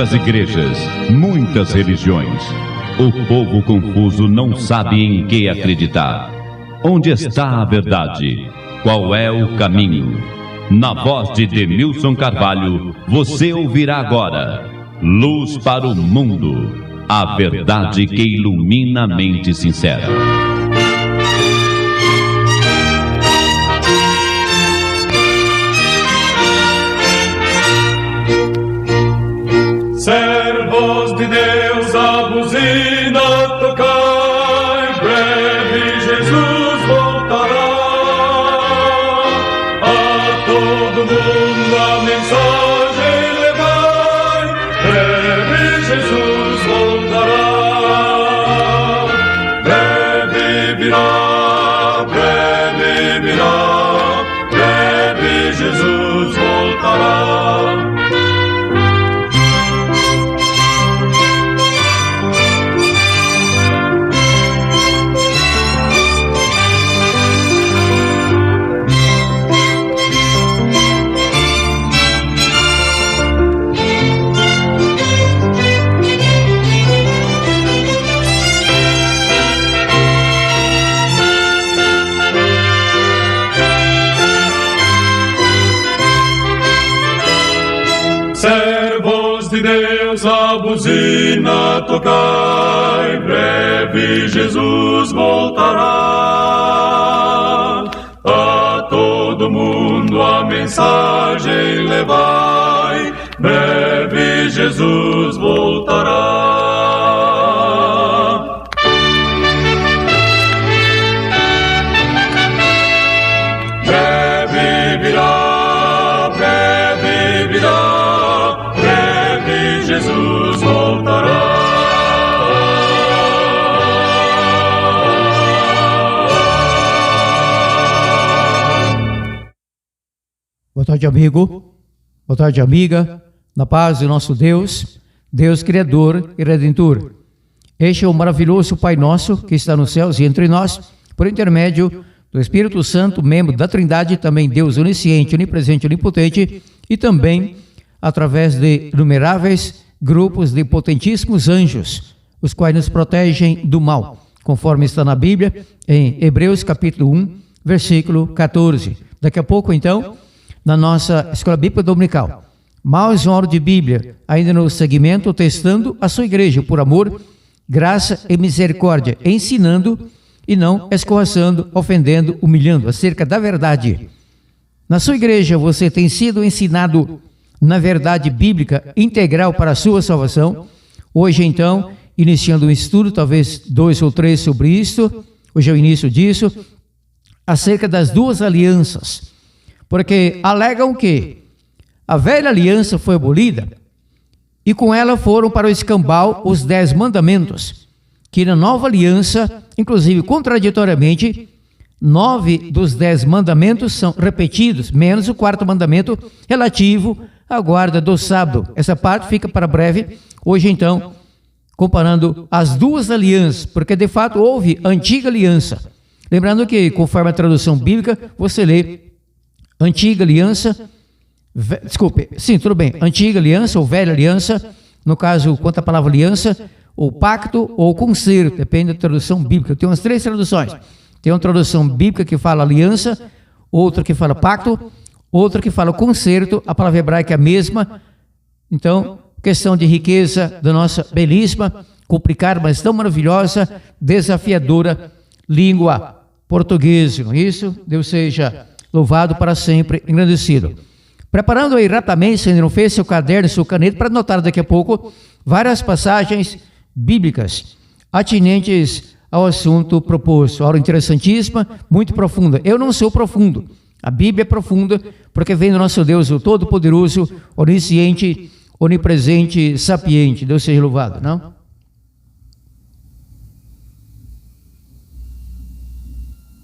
muitas igrejas, muitas religiões. O povo confuso não sabe em que acreditar. Onde está a verdade? Qual é o caminho? Na voz de Demilson Carvalho, você ouvirá agora Luz para o Mundo, a verdade que ilumina a mente sincera. Servos de Deus, a buzina tocai, breve Jesus voltará. A todo mundo a mensagem levai, breve Jesus voltará. Breve virá, breve Jesus voltará. Servos de Deus, a buzina tocai, breve Jesus voltará. A todo mundo a mensagem levai, breve Jesus voltará. Jesus voltará. Boa tarde, amigo. Boa tarde, amiga. Na paz do nosso Deus, Deus Criador e Redentor. Este é o maravilhoso Pai Nosso que está nos céus e entre nós, por intermédio do Espírito Santo, membro da Trindade, também Deus onisciente, onipresente, onipotente, e também através de inumeráveis grupos de potentíssimos anjos, os quais nos protegem do mal, conforme está na Bíblia, em Hebreus capítulo 1, versículo 14. Daqui a pouco, então, na nossa Escola Bíblica Dominical, mais uma hora de Bíblia, ainda no segmento, testando a sua igreja por amor, graça e misericórdia, ensinando e não escorraçando, ofendendo, humilhando, acerca da verdade. Na sua igreja, você tem sido ensinado na verdade bíblica integral para a sua salvação. Hoje, então, iniciando um estudo, talvez 2 ou 3 sobre isto, hoje é o início disso, acerca das duas alianças, porque alegam que a velha aliança foi abolida e com ela foram para o escambau os 10 mandamentos, que na nova aliança, inclusive contraditoriamente, 9 dos 10 mandamentos são repetidos, menos o 4º mandamento relativo à guarda do sábado. Essa parte fica para breve. Hoje, então, comparando as duas alianças, porque de fato houve antiga aliança. Lembrando que, conforme a tradução bíblica, você lê antiga aliança, antiga aliança ou velha aliança, no caso, quanto à palavra aliança, ou pacto ou concerto, depende da tradução bíblica. Tem umas 3 traduções. Tem uma tradução bíblica que fala aliança, outra que fala pacto, outra que fala concerto, a palavra hebraica é a mesma. Então, questão de riqueza da nossa belíssima, complicada, mas tão maravilhosa, desafiadora língua portuguesa. Não é isso? Deus seja louvado para sempre, engrandecido. Preparando aí rapidamente, se ainda não fez seu caderno, seu caneta, para anotar daqui a pouco várias passagens bíblicas atinentes ao assunto proposto. Aula interessantíssima, muito profunda. Eu não sou profundo. A Bíblia é profunda porque vem do nosso Deus, o Todo-Poderoso, onisciente, onipresente, sapiente. Deus seja louvado, não?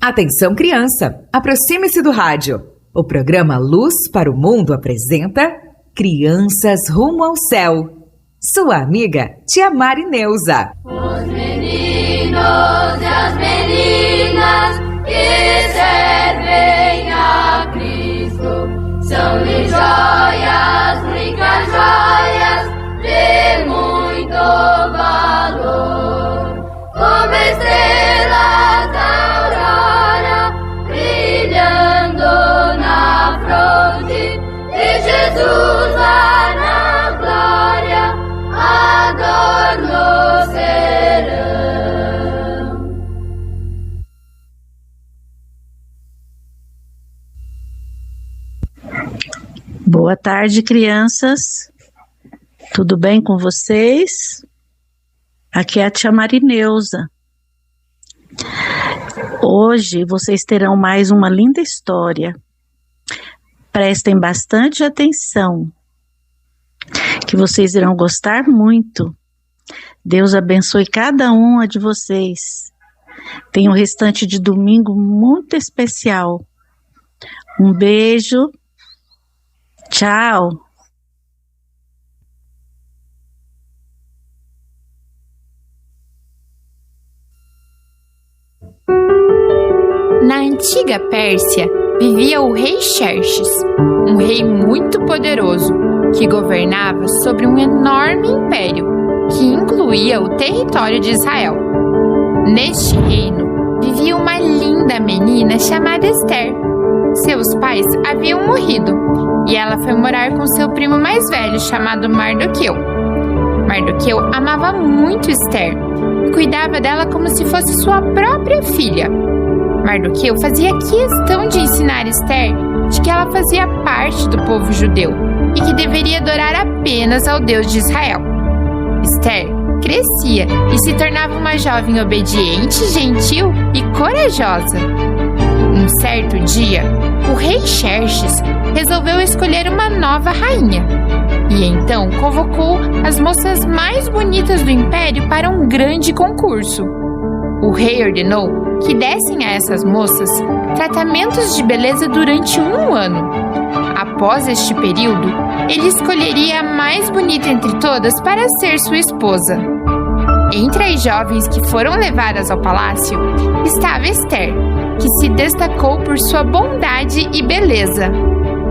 Atenção, criança! Aproxime-se do rádio. O programa Luz para o Mundo apresenta Crianças Rumo ao Céu. Sua amiga, Tia Mari Neuza. Os meninos e as meninas que servem a Cristo são-lhe joias, ricas joias. valor, como estrelas da aurora, brilhando na fronte de Jesus lá na glória, adormecerão. Boa tarde, crianças. Tudo bem com vocês? Aqui é a tia Marineuza. Hoje vocês terão mais uma linda história. Prestem bastante atenção, que vocês irão gostar muito. Deus abençoe cada uma de vocês. Tenha um restante de domingo muito especial. Um beijo. Tchau. Na antiga Pérsia vivia o rei Xerxes, um rei muito poderoso que governava sobre um enorme império que incluía o território de Israel. Neste reino vivia uma linda menina chamada Esther. Seus pais haviam morrido e ela foi morar com seu primo mais velho chamado Mardoqueu. Mardoqueu amava muito Esther e cuidava dela como se fosse sua própria filha. Mardoqueu fazia questão de ensinar Esther de que ela fazia parte do povo judeu e que deveria adorar apenas ao Deus de Israel. Esther crescia e se tornava uma jovem obediente, gentil e corajosa. Um certo dia, o rei Xerxes resolveu escolher uma nova rainha e então convocou as moças mais bonitas do império para um grande concurso. O rei ordenou que dessem a essas moças tratamentos de beleza durante 1 ano. Após este período, ele escolheria a mais bonita entre todas para ser sua esposa. Entre as jovens que foram levadas ao palácio estava Esther, que se destacou por sua bondade e beleza.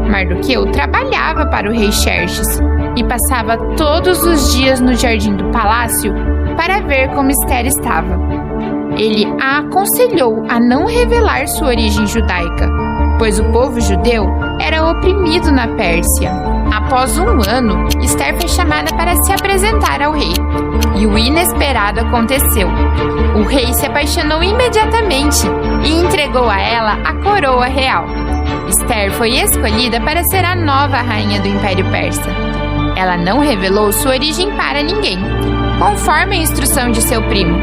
Mardoqueu trabalhava para o rei Xerxes e passava todos os dias no jardim do palácio para ver como Esther estava. Ele a aconselhou a não revelar sua origem judaica, pois o povo judeu era oprimido na Pérsia. Após 1 ano, Esther foi chamada para se apresentar ao rei, e o inesperado aconteceu. O rei se apaixonou imediatamente e entregou a ela a coroa real. Esther foi escolhida para ser a nova rainha do Império Persa. Ela não revelou sua origem para ninguém, conforme a instrução de seu primo.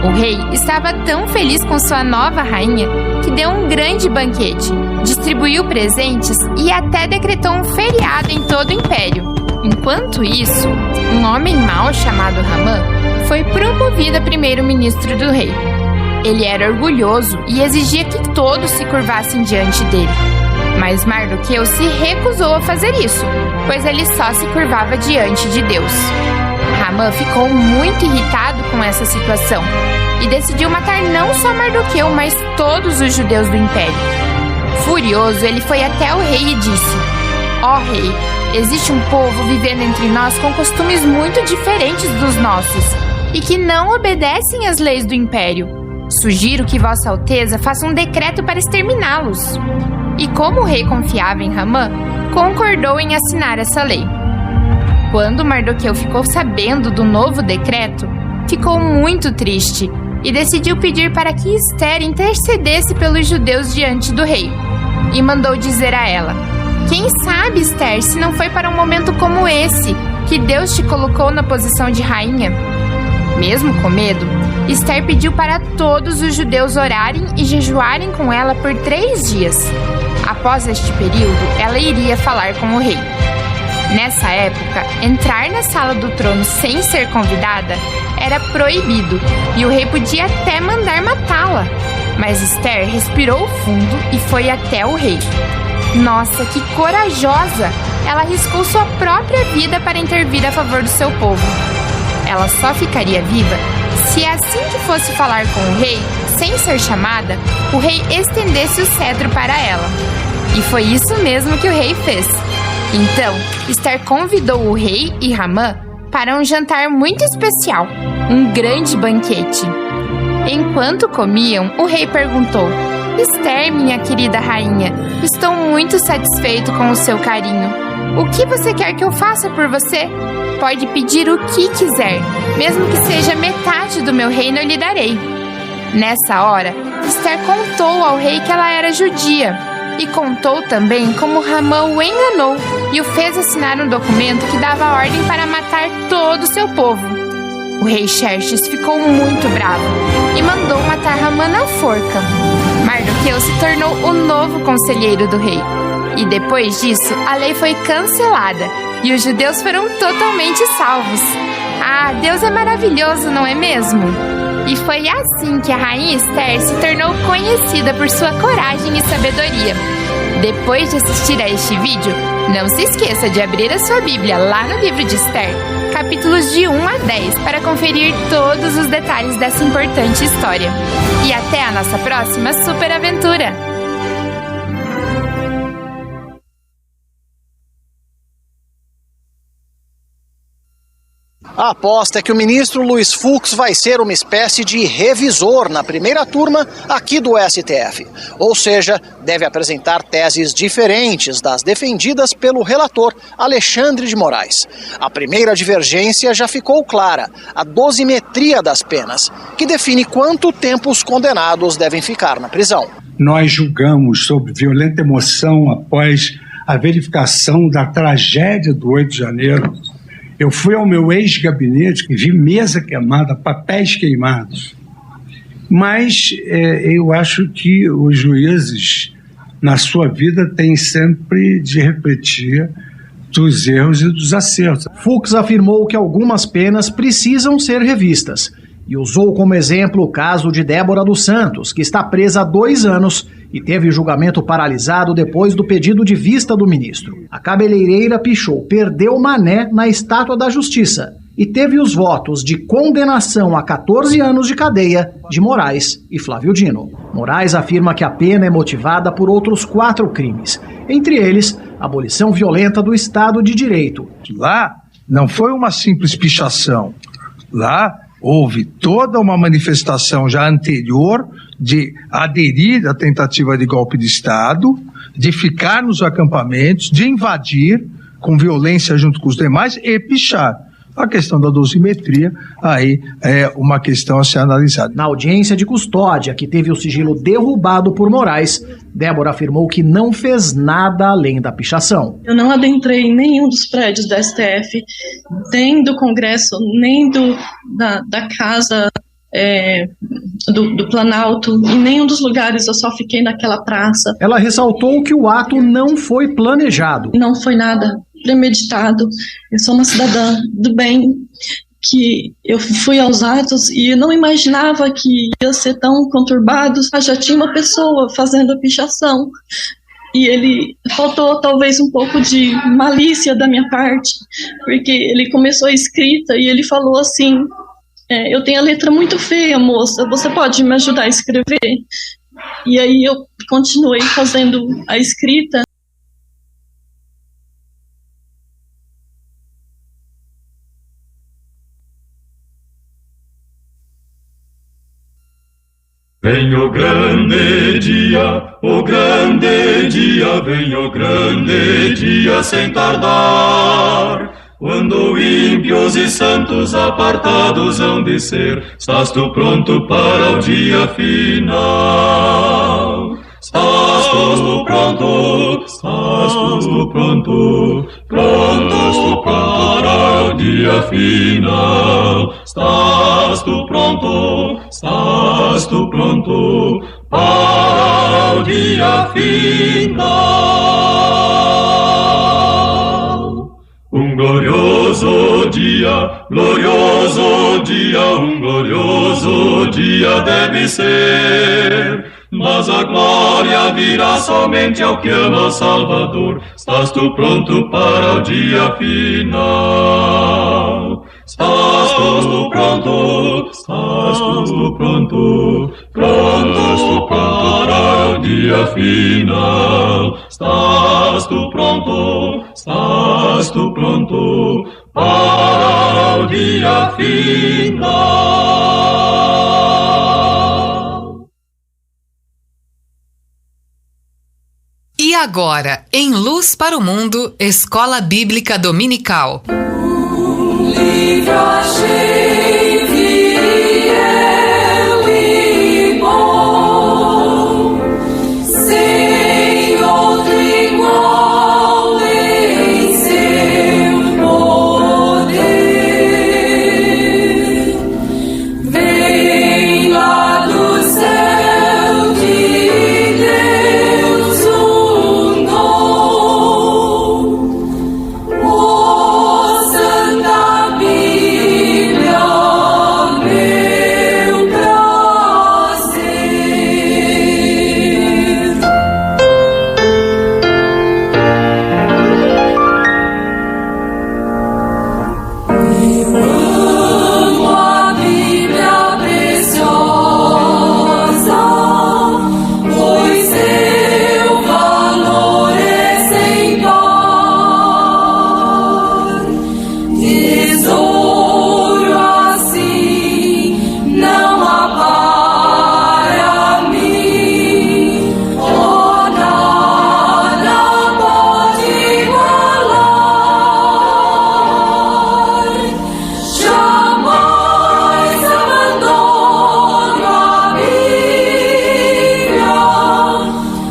O rei estava tão feliz com sua nova rainha que deu um grande banquete, distribuiu presentes e até decretou um feriado em todo o império. Enquanto isso, um homem mau chamado Hamã foi promovido a primeiro-ministro do rei. Ele era orgulhoso e exigia que todos se curvassem diante dele. Mas Mardoqueu se recusou a fazer isso, pois ele só se curvava diante de Deus. Hamã ficou muito irritado com essa situação e decidiu matar não só Mardoqueu, mas todos os judeus do império. Furioso, ele foi até o rei e disse: Ó rei, existe um povo vivendo entre nós com costumes muito diferentes dos nossos e que não obedecem às leis do império. Sugiro que Vossa Alteza faça um decreto para exterminá-los. E como o rei confiava em Hamã, concordou em assinar essa lei. Quando Mardoqueu ficou sabendo do novo decreto, ficou muito triste e decidiu pedir para que Esther intercedesse pelos judeus diante do rei. E mandou dizer a ela: Quem sabe, Esther, se não foi para um momento como esse que Deus te colocou na posição de rainha? Mesmo com medo, Esther pediu para todos os judeus orarem e jejuarem com ela por 3 dias. Após este período, ela iria falar com o rei. Nessa época, entrar na sala do trono sem ser convidada era proibido e o rei podia até mandar matá-la. Mas Esther respirou fundo e foi até o rei. Nossa, que corajosa! Ela arriscou sua própria vida para intervir a favor do seu povo. Ela só ficaria viva se assim que fosse falar com o rei, sem ser chamada, o rei estendesse o cetro para ela. E foi isso mesmo que o rei fez. Então, Esther convidou o rei e Hamã para um jantar muito especial, um grande banquete. Enquanto comiam, o rei perguntou: Esther, minha querida rainha, estou muito satisfeito com o seu carinho. O que você quer que eu faça por você? Pode pedir o que quiser, mesmo que seja metade do meu reino eu lhe darei. Nessa hora, Esther contou ao rei que ela era judia e contou também como Hamã o enganou e o fez assinar um documento que dava ordem para matar todo o seu povo. O rei Xerxes ficou muito bravo e mandou matar Hamã na forca. Mardoqueu se tornou o novo conselheiro do rei. E depois disso, a lei foi cancelada e os judeus foram totalmente salvos. Ah, Deus é maravilhoso, não é mesmo? E foi assim que a rainha Esther se tornou conhecida por sua coragem e sabedoria. Depois de assistir a este vídeo, não se esqueça de abrir a sua Bíblia lá no livro de Esther, capítulos de 1 a 10, para conferir todos os detalhes dessa importante história. E até a nossa próxima super aventura! A aposta é que o ministro Luiz Fux vai ser uma espécie de revisor na primeira turma aqui do STF. Ou seja, deve apresentar teses diferentes das defendidas pelo relator Alexandre de Moraes. A primeira divergência já ficou clara: a dosimetria das penas, que define quanto tempo os condenados devem ficar na prisão. Nós julgamos sob violenta emoção após a verificação da tragédia do 8 de janeiro. Eu fui ao meu ex-gabinete e vi mesa queimada, papéis queimados. Mas eu acho que os juízes, na sua vida, têm sempre de refletir dos erros e dos acertos. Fux afirmou que algumas penas precisam ser revistas e usou como exemplo o caso de Débora dos Santos, que está presa há 2 anos e teve o julgamento paralisado depois do pedido de vista do ministro. A cabeleireira Pichot perdeu Mané na estátua da Justiça e teve os votos de condenação a 14 anos de cadeia de Moraes e Flávio Dino. Moraes afirma que a pena é motivada por outros 4 crimes, entre eles a abolição violenta do Estado de Direito. Lá não foi uma simples pichação. Lá houve toda uma manifestação já anterior de aderir à tentativa de golpe de Estado, de ficar nos acampamentos, de invadir com violência junto com os demais e pichar. A questão da dosimetria aí é uma questão a ser analisada. Na audiência de custódia, que teve o sigilo derrubado por Moraes, Débora afirmou que não fez nada além da pichação. Eu não adentrei em nenhum dos prédios da STF, nem do Congresso, nem da Casa do Planalto, em nenhum dos lugares, eu só fiquei naquela praça. Ela ressaltou que o ato não foi planejado. Não foi nada premeditado. Eu sou uma cidadã do bem, que eu fui aos atos e não imaginava que ia ser tão conturbado. Já tinha uma pessoa fazendo a pichação e ele faltou talvez um pouco de malícia da minha parte, porque ele começou a escrita e ele falou assim: eu tenho a letra muito feia, moça, você pode me ajudar a escrever? E aí eu continuei fazendo a escrita. Vem o grande dia, vem o grande dia sem tardar. Quando ímpios e santos apartados hão de ser, estás tu pronto para o dia final. Estás tu pronto, pronto para o dia final. Estás tu pronto para o dia final. Um glorioso dia, um glorioso dia deve ser. Mas a glória virá somente ao que ama o Salvador. Estás tu pronto para o dia final? Estás tu pronto para o dia final. Estás tu pronto para o dia final. E agora, em Luz para o Mundo, Escola Bíblica Dominical. Livro achei fiel e bom, sem outro igual em seu poder. Vem lá do céu de Deus um dom, o Santa Bíblia, meu prazer. Eu amo a Bíblia preciosa, pois seu valor é sem par. Tesouro assim não há para mim, oh, nada pode igualar. Jamais abandono a Bíblia,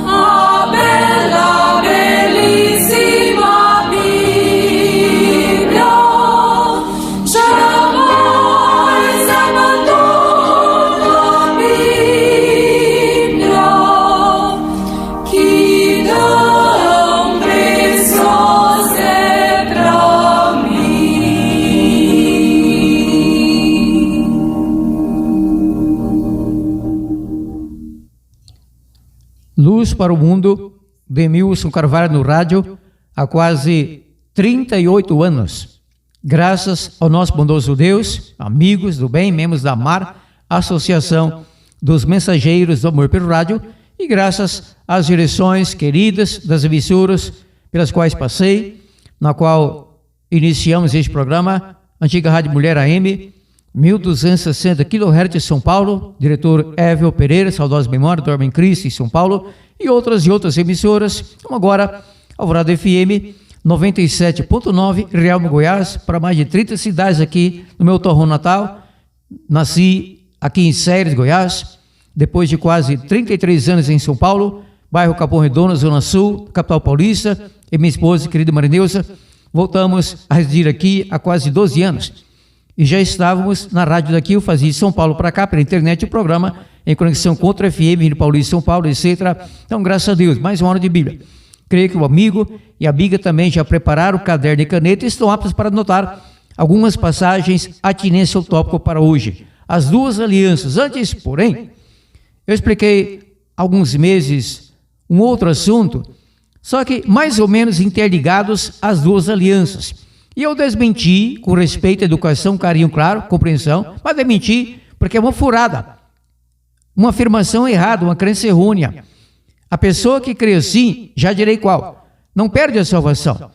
a bela, belíssima Bíblia. Jamais abandono a Bíblia, que tão preciosa é pra mim. Luz para o Mundo, de Milson Carvalho no rádio, há quase 38 anos. Graças ao nosso bondoso Deus, amigos do bem, membros da AMAR, Associação dos Mensageiros do Amor pelo Rádio, e graças às direções queridas das emissoras pelas quais passei, na qual iniciamos este programa, antiga Rádio Mulher AM, 1260 kHz São Paulo, diretor Evel Pereira, saudosa memória, dorme em Cristo em São Paulo, e outras emissoras, como agora Alvorada FM 97.9, Realme Goiás, para mais de 30 cidades aqui no meu torrão natal. Nasci aqui em Séries, Goiás, depois de quase 33 anos em São Paulo, bairro Capão Redondo, Zona Sul, capital paulista, e minha esposa, querida Marineusa, voltamos a residir aqui há quase 12 anos. E já estávamos na rádio daqui, eu fazia de São Paulo para cá, pela internet, o programa em conexão com outra FM, Rio Paulista, São Paulo, etc. Então, graças a Deus, mais uma hora de Bíblia. Creio que o amigo e a amiga também já prepararam o caderno e caneta e estão aptos para anotar algumas passagens atinentes ao tópico para hoje. As duas alianças. Antes, porém, eu expliquei há alguns meses um outro assunto, só que mais ou menos interligados às duas alianças. E eu desmenti com respeito à educação, carinho, claro, compreensão, mas desmenti porque é uma furada, uma afirmação errada, uma crença errônea. A pessoa que crê assim, já direi qual, não perde a salvação,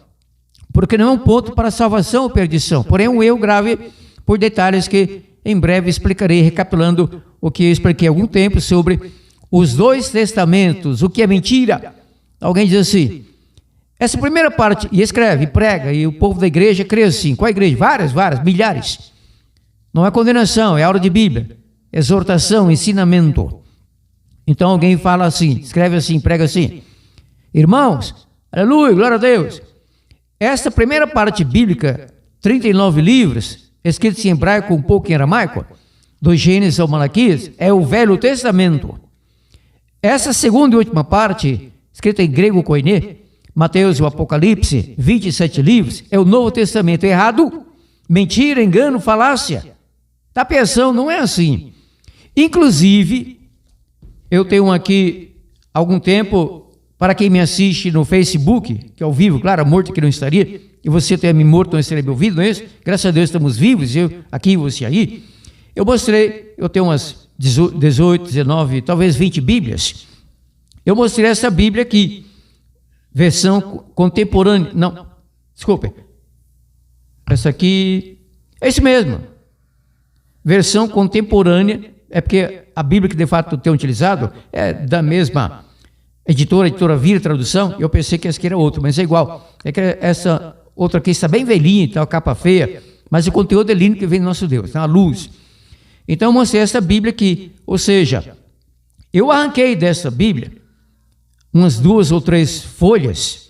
porque não é um ponto para salvação ou perdição, porém é um erro grave por detalhes que em breve explicarei, recapitulando o que eu expliquei há algum tempo sobre os dois testamentos, o que é mentira. Alguém diz assim, essa primeira parte, e escreve, prega, e o povo da igreja crê assim. Qual igreja? Várias, milhares. Não é condenação, é aula de Bíblia, exortação, ensinamento. Então alguém fala assim, escreve assim, prega assim, irmãos, aleluia, glória a Deus, esta primeira parte bíblica, 39 livros, escritos em hebraico, um pouco em aramaico, do Gênesis ao Malaquias, é o Velho Testamento. Essa segunda e última parte, escrita em grego koiné, Mateus e o Apocalipse, 27 livros, é o Novo Testamento. Errado, mentira, engano, falácia, tapeação, não é assim. Inclusive, eu tenho aqui, há algum tempo, para quem me assiste no Facebook, que é ao vivo, claro, morto que não estaria, e você tenha me morto, não estaria me ouvindo, não é isso? Graças a Deus estamos vivos, eu aqui e você aí. Eu mostrei, eu tenho umas 18, 19, talvez 20 Bíblias. Eu mostrei essa Bíblia aqui, versão contemporânea. Não, desculpe. Essa aqui, é isso mesmo. Versão contemporânea, é porque a Bíblia que de fato eu tenho utilizado é da mesma editora Vira Tradução. Eu pensei que essa aqui era outra, mas é igual. É que essa outra aqui está bem velhinha, está a capa feia, mas o conteúdo é lindo que vem do nosso Deus, tá? A luz. Então eu mostrei essa Bíblia aqui, ou seja, eu arranquei dessa Bíblia umas 2 ou 3 folhas,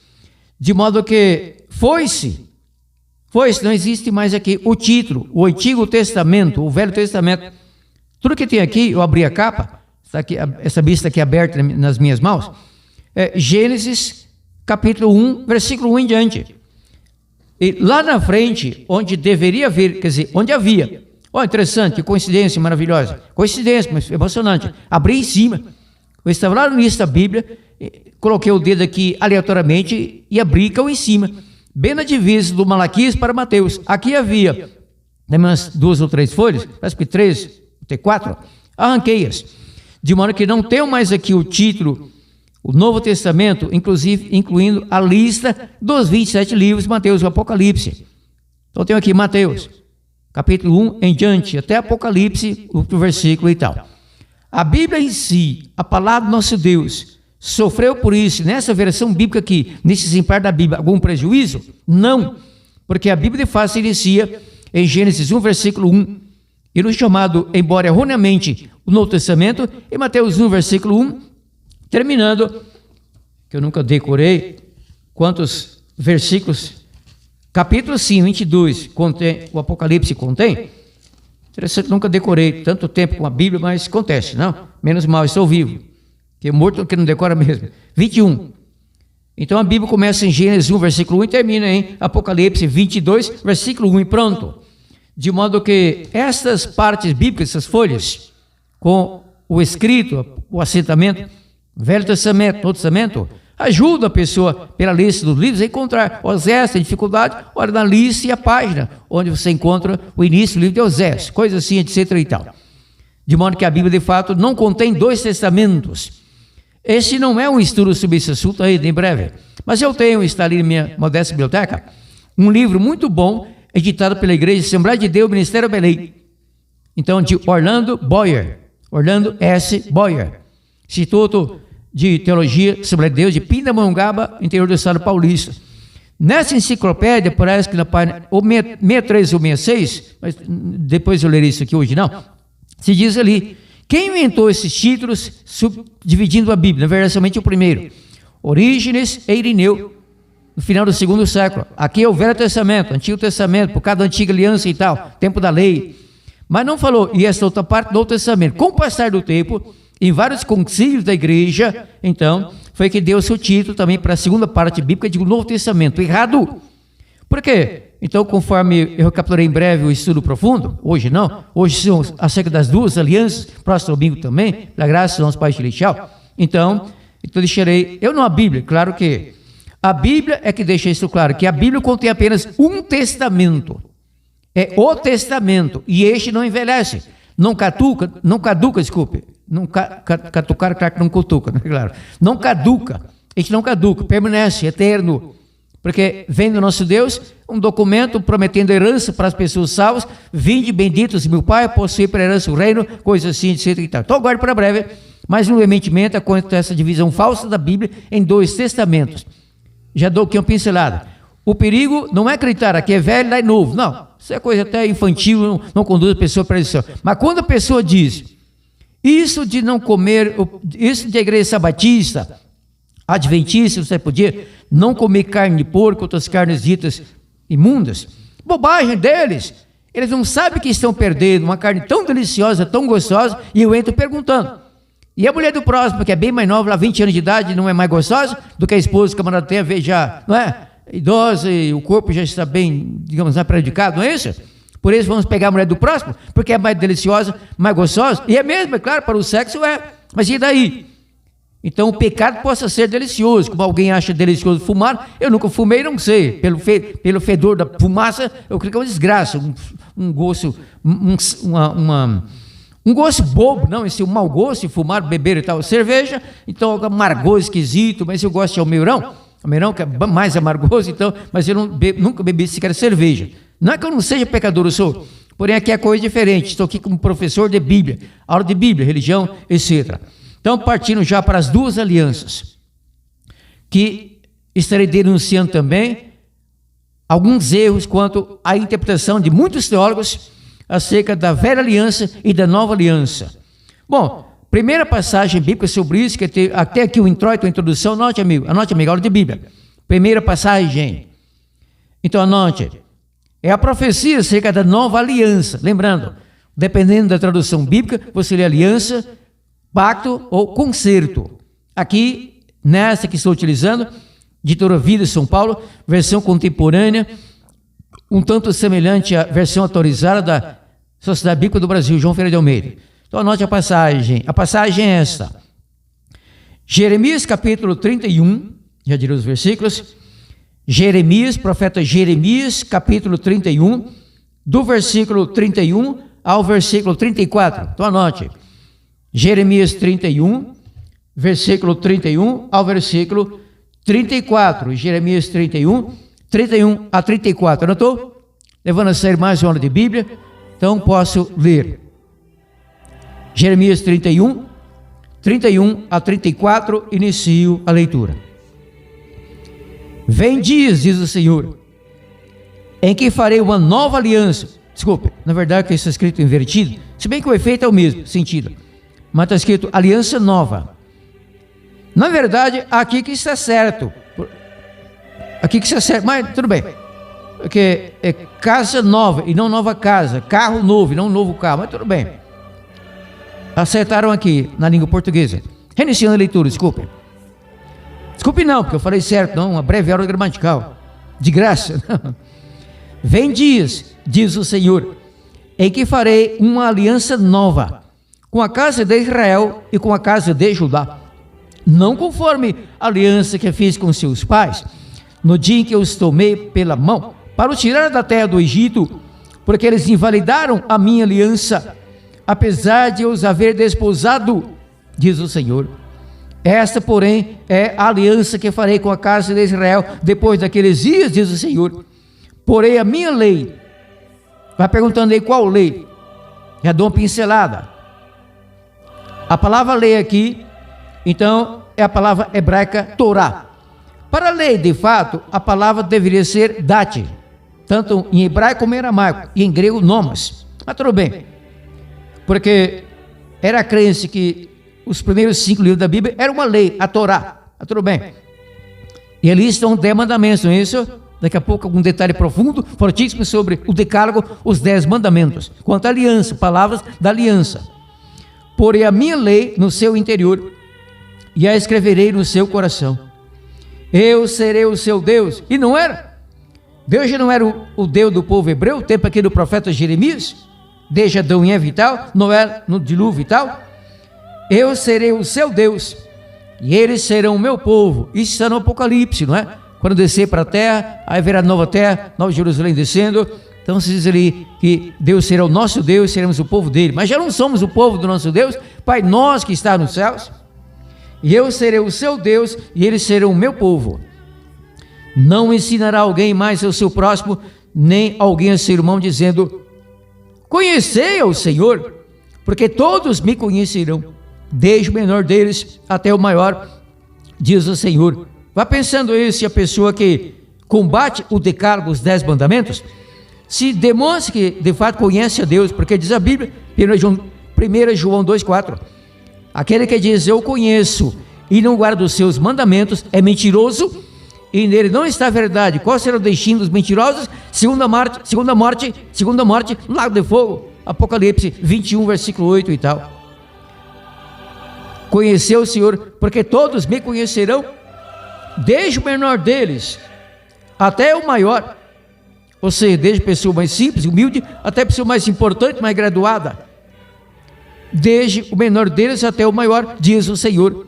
de modo que foi-se, não existe mais aqui o título, o Antigo Testamento, o Velho Testamento. Tudo que tem aqui, eu abri a capa, está aqui, essa Bíblia está aqui aberta nas minhas mãos, é Gênesis capítulo 1, versículo 1 em diante. E lá na frente, onde deveria haver, quer dizer, onde havia, interessante, que coincidência maravilhosa, coincidência, mas emocionante, abri em cima, eu estava lá no início da Bíblia, coloquei o dedo aqui aleatoriamente e abri, caiu em cima, bem na divisa do Malaquias para Mateus. Aqui havia umas 2 ou 3 folhas, parece que 3, tem 4, arranquei-as, de modo que não tenho mais aqui o título, o Novo Testamento, inclusive incluindo a lista dos 27 livros de Mateus, o Apocalipse. Então tenho aqui Mateus, capítulo 1 em diante, até Apocalipse, o versículo e tal. A Bíblia em si, a palavra do nosso Deus, sofreu por isso, nessa versão bíblica aqui, nesse exemplar da Bíblia, algum prejuízo? Não, porque a Bíblia de fato se inicia em Gênesis 1, versículo 1, e no chamado, embora erroneamente, o Novo Testamento, em Mateus 1, versículo 1, terminando, que eu nunca decorei, quantos versículos, capítulo 5, 22, contém, o Apocalipse contém, interessante, nunca decorei tanto tempo com a Bíblia, mas acontece, não? Menos mal, estou vivo, que morto que não decora mesmo. 21. Então a Bíblia começa em Gênesis 1, versículo 1 e termina em Apocalipse 22, versículo 1 e pronto. De modo que estas partes bíblicas, essas folhas, com o escrito, o assentamento, Velho Testamento, Novo Testamento, ajuda a pessoa, pela lista dos livros, a encontrar Osés, tem dificuldade, olha na lista e a página, onde você encontra o início do livro de Osés, coisa assim, etc. e tal. De modo que a Bíblia, de fato, não contém 2 testamentos. Esse não é um estudo sobre esse assunto ainda, em breve. Mas eu tenho, está ali na minha modesta biblioteca, um livro muito bom, editado pela Igreja Assembleia de Deus, Ministério Belém. Então, de Orlando Boyer, Orlando S. Boyer, Instituto de Teologia Assembleia de Deus de Pindamonhangaba, interior do estado paulista. Nessa enciclopédia, parece que na página 63 ou 66, mas depois eu lerei isso aqui hoje, não, se diz ali, quem inventou esses títulos subdividindo a Bíblia? Na verdade, somente o primeiro, Orígenes e Irineu, no final do 2º século. Aqui é o Velho Testamento, Antigo Testamento, por causa da Antiga Aliança e tal, tempo da lei. Mas não falou, e essa outra parte do Novo Testamento. Com o passar do tempo, em vários concílios da igreja, então, foi que deu seu título também para a segunda parte bíblica do Novo Testamento. Errado. Por quê? Então, conforme eu recapitulei em breve o estudo profundo, hoje não, hoje são acerca das 2 alianças, próximo domingo também, pela graça do nosso Pai Celestial. Então deixarei, eu não a Bíblia, claro que a Bíblia é que deixa isso claro, que a Bíblia contém apenas um testamento, é o testamento, e este não envelhece, não caduca, catucar, claro que não cutuca, né? Claro, não caduca, este não caduca, permanece eterno, porque vem do nosso Deus um documento prometendo herança para as pessoas salvas, vinde benditos meu Pai, possuir para herança o reino, coisa assim, etc. e tal. Então aguarde para breve, mais um elementimento quanto a essa divisão falsa da Bíblia em 2 testamentos. Já dou aqui uma pincelada. O perigo não é acreditar aqui é velho, lá é novo, não, isso é coisa até infantil, não conduz a pessoa para isso. Mas quando a pessoa diz, isso de não comer, isso de igreja sabatista, adventista, você podia não comer carne de porco, outras carnes ditas imundas, bobagem deles, eles não sabem que estão perdendo uma carne tão deliciosa, tão gostosa, e eu entro perguntando, e a mulher do próximo, que é bem mais nova, lá 20 anos de idade, não é mais gostosa do que a esposa que o camarada tem a ver já, não é? Idosa e o corpo já está bem, digamos, prejudicado, não é isso? Por isso vamos pegar a mulher do próximo, porque é mais deliciosa, mais gostosa, e é mesmo, é claro, para o sexo é, mas e daí? Então o pecado possa ser delicioso, como alguém acha delicioso fumar, eu nunca fumei, não sei, pelo fedor da fumaça, eu creio que é uma desgraça, um gosto, Um gosto bobo, não, esse é um mau gosto, fumar, beber e tal, cerveja, então amargoso, esquisito, mas eu gosto de almeirão que é mais amargoso, então, mas eu nunca bebi sequer cerveja. Não é que eu não seja pecador, eu sou, porém aqui é coisa diferente, estou aqui como professor de Bíblia, aula de Bíblia, religião, etc. Então, partindo já para as duas alianças, que estarei denunciando também alguns erros quanto à interpretação de muitos teólogos acerca da velha aliança e da nova aliança. Bom, primeira passagem bíblica sobre isso, que até aqui o introito, a introdução, anote amigo, aula de Bíblia. Primeira passagem. Então anote, é a profecia acerca da nova aliança. Lembrando, dependendo da tradução bíblica, você lê aliança, pacto ou concerto. Aqui, nessa que estou utilizando, Editora Vida de São Paulo, versão contemporânea, um tanto semelhante à versão atualizada da Sociedade Bíblica do Brasil, João Ferreira de Almeida. Então anote a passagem. A passagem é esta. Jeremias capítulo 31, já direi os versículos. Jeremias, profeta Jeremias, capítulo 31, do versículo 31 ao versículo 34. Então anote. Jeremias 31, versículo 31 ao versículo 34. Jeremias 31 a 34. Anotou? Levando a sério mais uma aula de Bíblia. Então posso ler. Jeremias 31 a 34, inicio a leitura. Vem dias, diz o Senhor, em que farei uma nova aliança. Desculpe, na verdade que isso está escrito invertido, se bem que o efeito é o mesmo sentido, mas está escrito aliança nova. Na verdade, aqui que está certo, mas tudo bem, porque é casa nova e não nova casa, carro novo e não novo carro, mas tudo bem. Acertaram aqui na língua portuguesa. Reiniciando a leitura, desculpe. Desculpe não, porque eu falei certo, não, uma breve aula gramatical. De graça. Vem dias, diz o Senhor, em que farei uma aliança nova com a casa de Israel e com a casa de Judá. Não conforme a aliança que fiz com seus pais, no dia em que eu os tomei pela mão, para os tirar da terra do Egito, porque eles invalidaram a minha aliança, apesar de eu os haver desposado, diz o Senhor. Esta, porém, é a aliança que farei com a casa de Israel depois daqueles dias, diz o Senhor. Porém, a minha lei, vai perguntando aí qual lei, já dou uma pincelada. A palavra lei aqui, então, é a palavra hebraica Torá. Para a lei, de fato, a palavra deveria ser dati, tanto em hebraico como em aramaico, e em grego nomos. Mas tudo bem, porque era a crença que os primeiros 5 livros da Bíblia eram uma lei, a Torá. Mas tudo bem. E ali estão 10 mandamentos, não é isso? Daqui a pouco algum detalhe profundo, fortíssimo sobre o decálogo, os 10 mandamentos. Quanto à aliança, palavras da aliança. Porém a minha lei no seu interior, e a escreverei no seu coração. Eu serei o seu Deus. E não era. Deus já não era o Deus do povo hebreu, o tempo aqui do profeta Jeremias, desde Adão e Eva e tal, não era no dilúvio e tal. Eu serei o seu Deus, e eles serão o meu povo. Isso está no Apocalipse, não é? Quando descer para a terra, aí verá nova terra, Nova Jerusalém descendo. Então se diz ali que Deus será o nosso Deus, seremos o povo dele. Mas já não somos o povo do nosso Deus, Pai nosso que está nos céus. E eu serei o seu Deus, e eles serão o meu povo. Não ensinará alguém mais ao seu próximo, nem alguém a seu irmão, dizendo: conhecei ao Senhor, porque todos me conhecerão, desde o menor deles até o maior, diz o Senhor. Vá pensando isso, se a pessoa que combate o decálogo, os 10 mandamentos, se demonstra que de fato conhece a Deus, porque diz a Bíblia, 1 João 2,4, aquele que diz eu conheço e não guarda os seus mandamentos é mentiroso, e nele não está a verdade. Qual será o destino dos mentirosos? Segunda morte, lago de fogo. Apocalipse 21, versículo 8 e tal. Conheceu o Senhor, porque todos me conhecerão, desde o menor deles até o maior. Ou seja, desde a pessoa mais simples, humilde, até a pessoa mais importante, mais graduada. Desde o menor deles até o maior, diz o Senhor.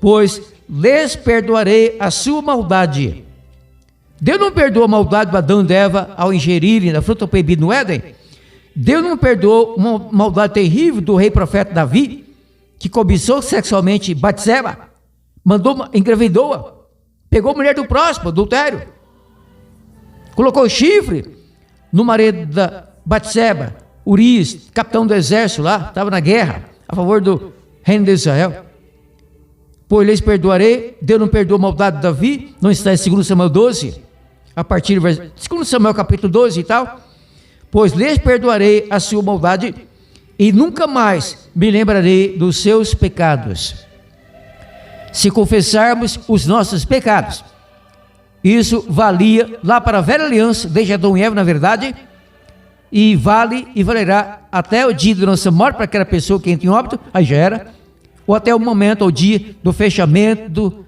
Pois lhes perdoarei a sua maldade. Deus não perdoa a maldade de Adão e de Eva ao ingerirem da fruta proibida no Éden? Deus não perdoou uma maldade terrível do rei profeta Davi, que cobiçou sexualmente Batseba, engravidou-a, pegou a mulher do próximo, adultério, colocou chifre no marido da Batseba, Urias, capitão do exército lá, estava na guerra, a favor do reino de Israel. Pois lhes perdoarei, Deus não perdoou a maldade de Davi, não está em 2 Samuel 12, a partir do 2 Samuel capítulo 12 e tal. Pois lhes perdoarei a sua maldade e nunca mais me lembrarei dos seus pecados. Se confessarmos os nossos pecados, isso valia lá para a velha aliança, desde Adão e Eva, na verdade, e vale e valerá até o dia da nossa morte para aquela pessoa que entra em óbito, aí já era, ou até o momento, o dia do fechamento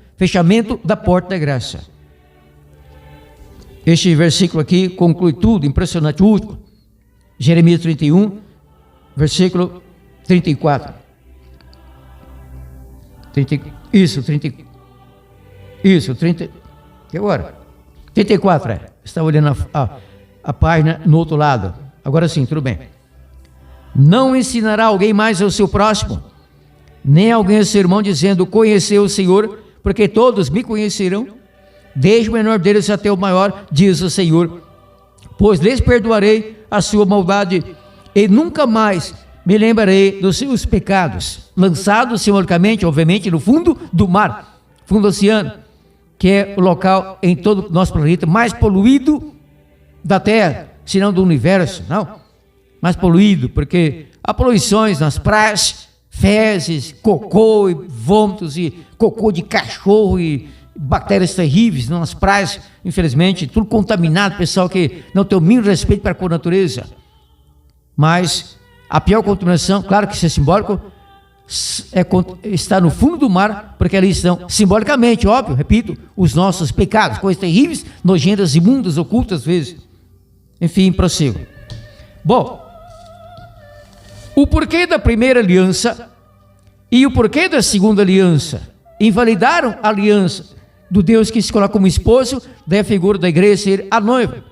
da porta da graça. Este versículo aqui conclui tudo, impressionante, o último. Jeremias 31, versículo 34. 30, que agora? 34, estava olhando a página no outro lado. Agora sim, tudo bem. Não ensinará alguém mais ao seu próximo, nem alguém ao seu irmão, dizendo: conheceu o Senhor, porque todos me conhecerão, desde o menor deles até o maior, diz o Senhor. Pois lhes perdoarei a sua maldade e nunca mais me lembrarei dos seus pecados, lançados simbolicamente, obviamente, no fundo do mar, fundo do oceano, que é o local em todo o nosso planeta mais poluído da Terra, se não do universo, não, mais poluído, porque há poluições nas praias, fezes, cocô e vômitos, e cocô de cachorro e bactérias terríveis nas praias, infelizmente, tudo contaminado, pessoal que não tem o mínimo respeito para a natureza. Mas a pior contaminação, claro que isso é simbólico, está no fundo do mar, porque ali estão, simbolicamente, óbvio, repito, os nossos pecados, coisas terríveis, nojentas, imundas, ocultas às vezes. Enfim, prossigo. Bom, o porquê da primeira aliança e o porquê da segunda aliança invalidaram a aliança do Deus que se coloca como esposo, daí a figura da igreja ser a noiva,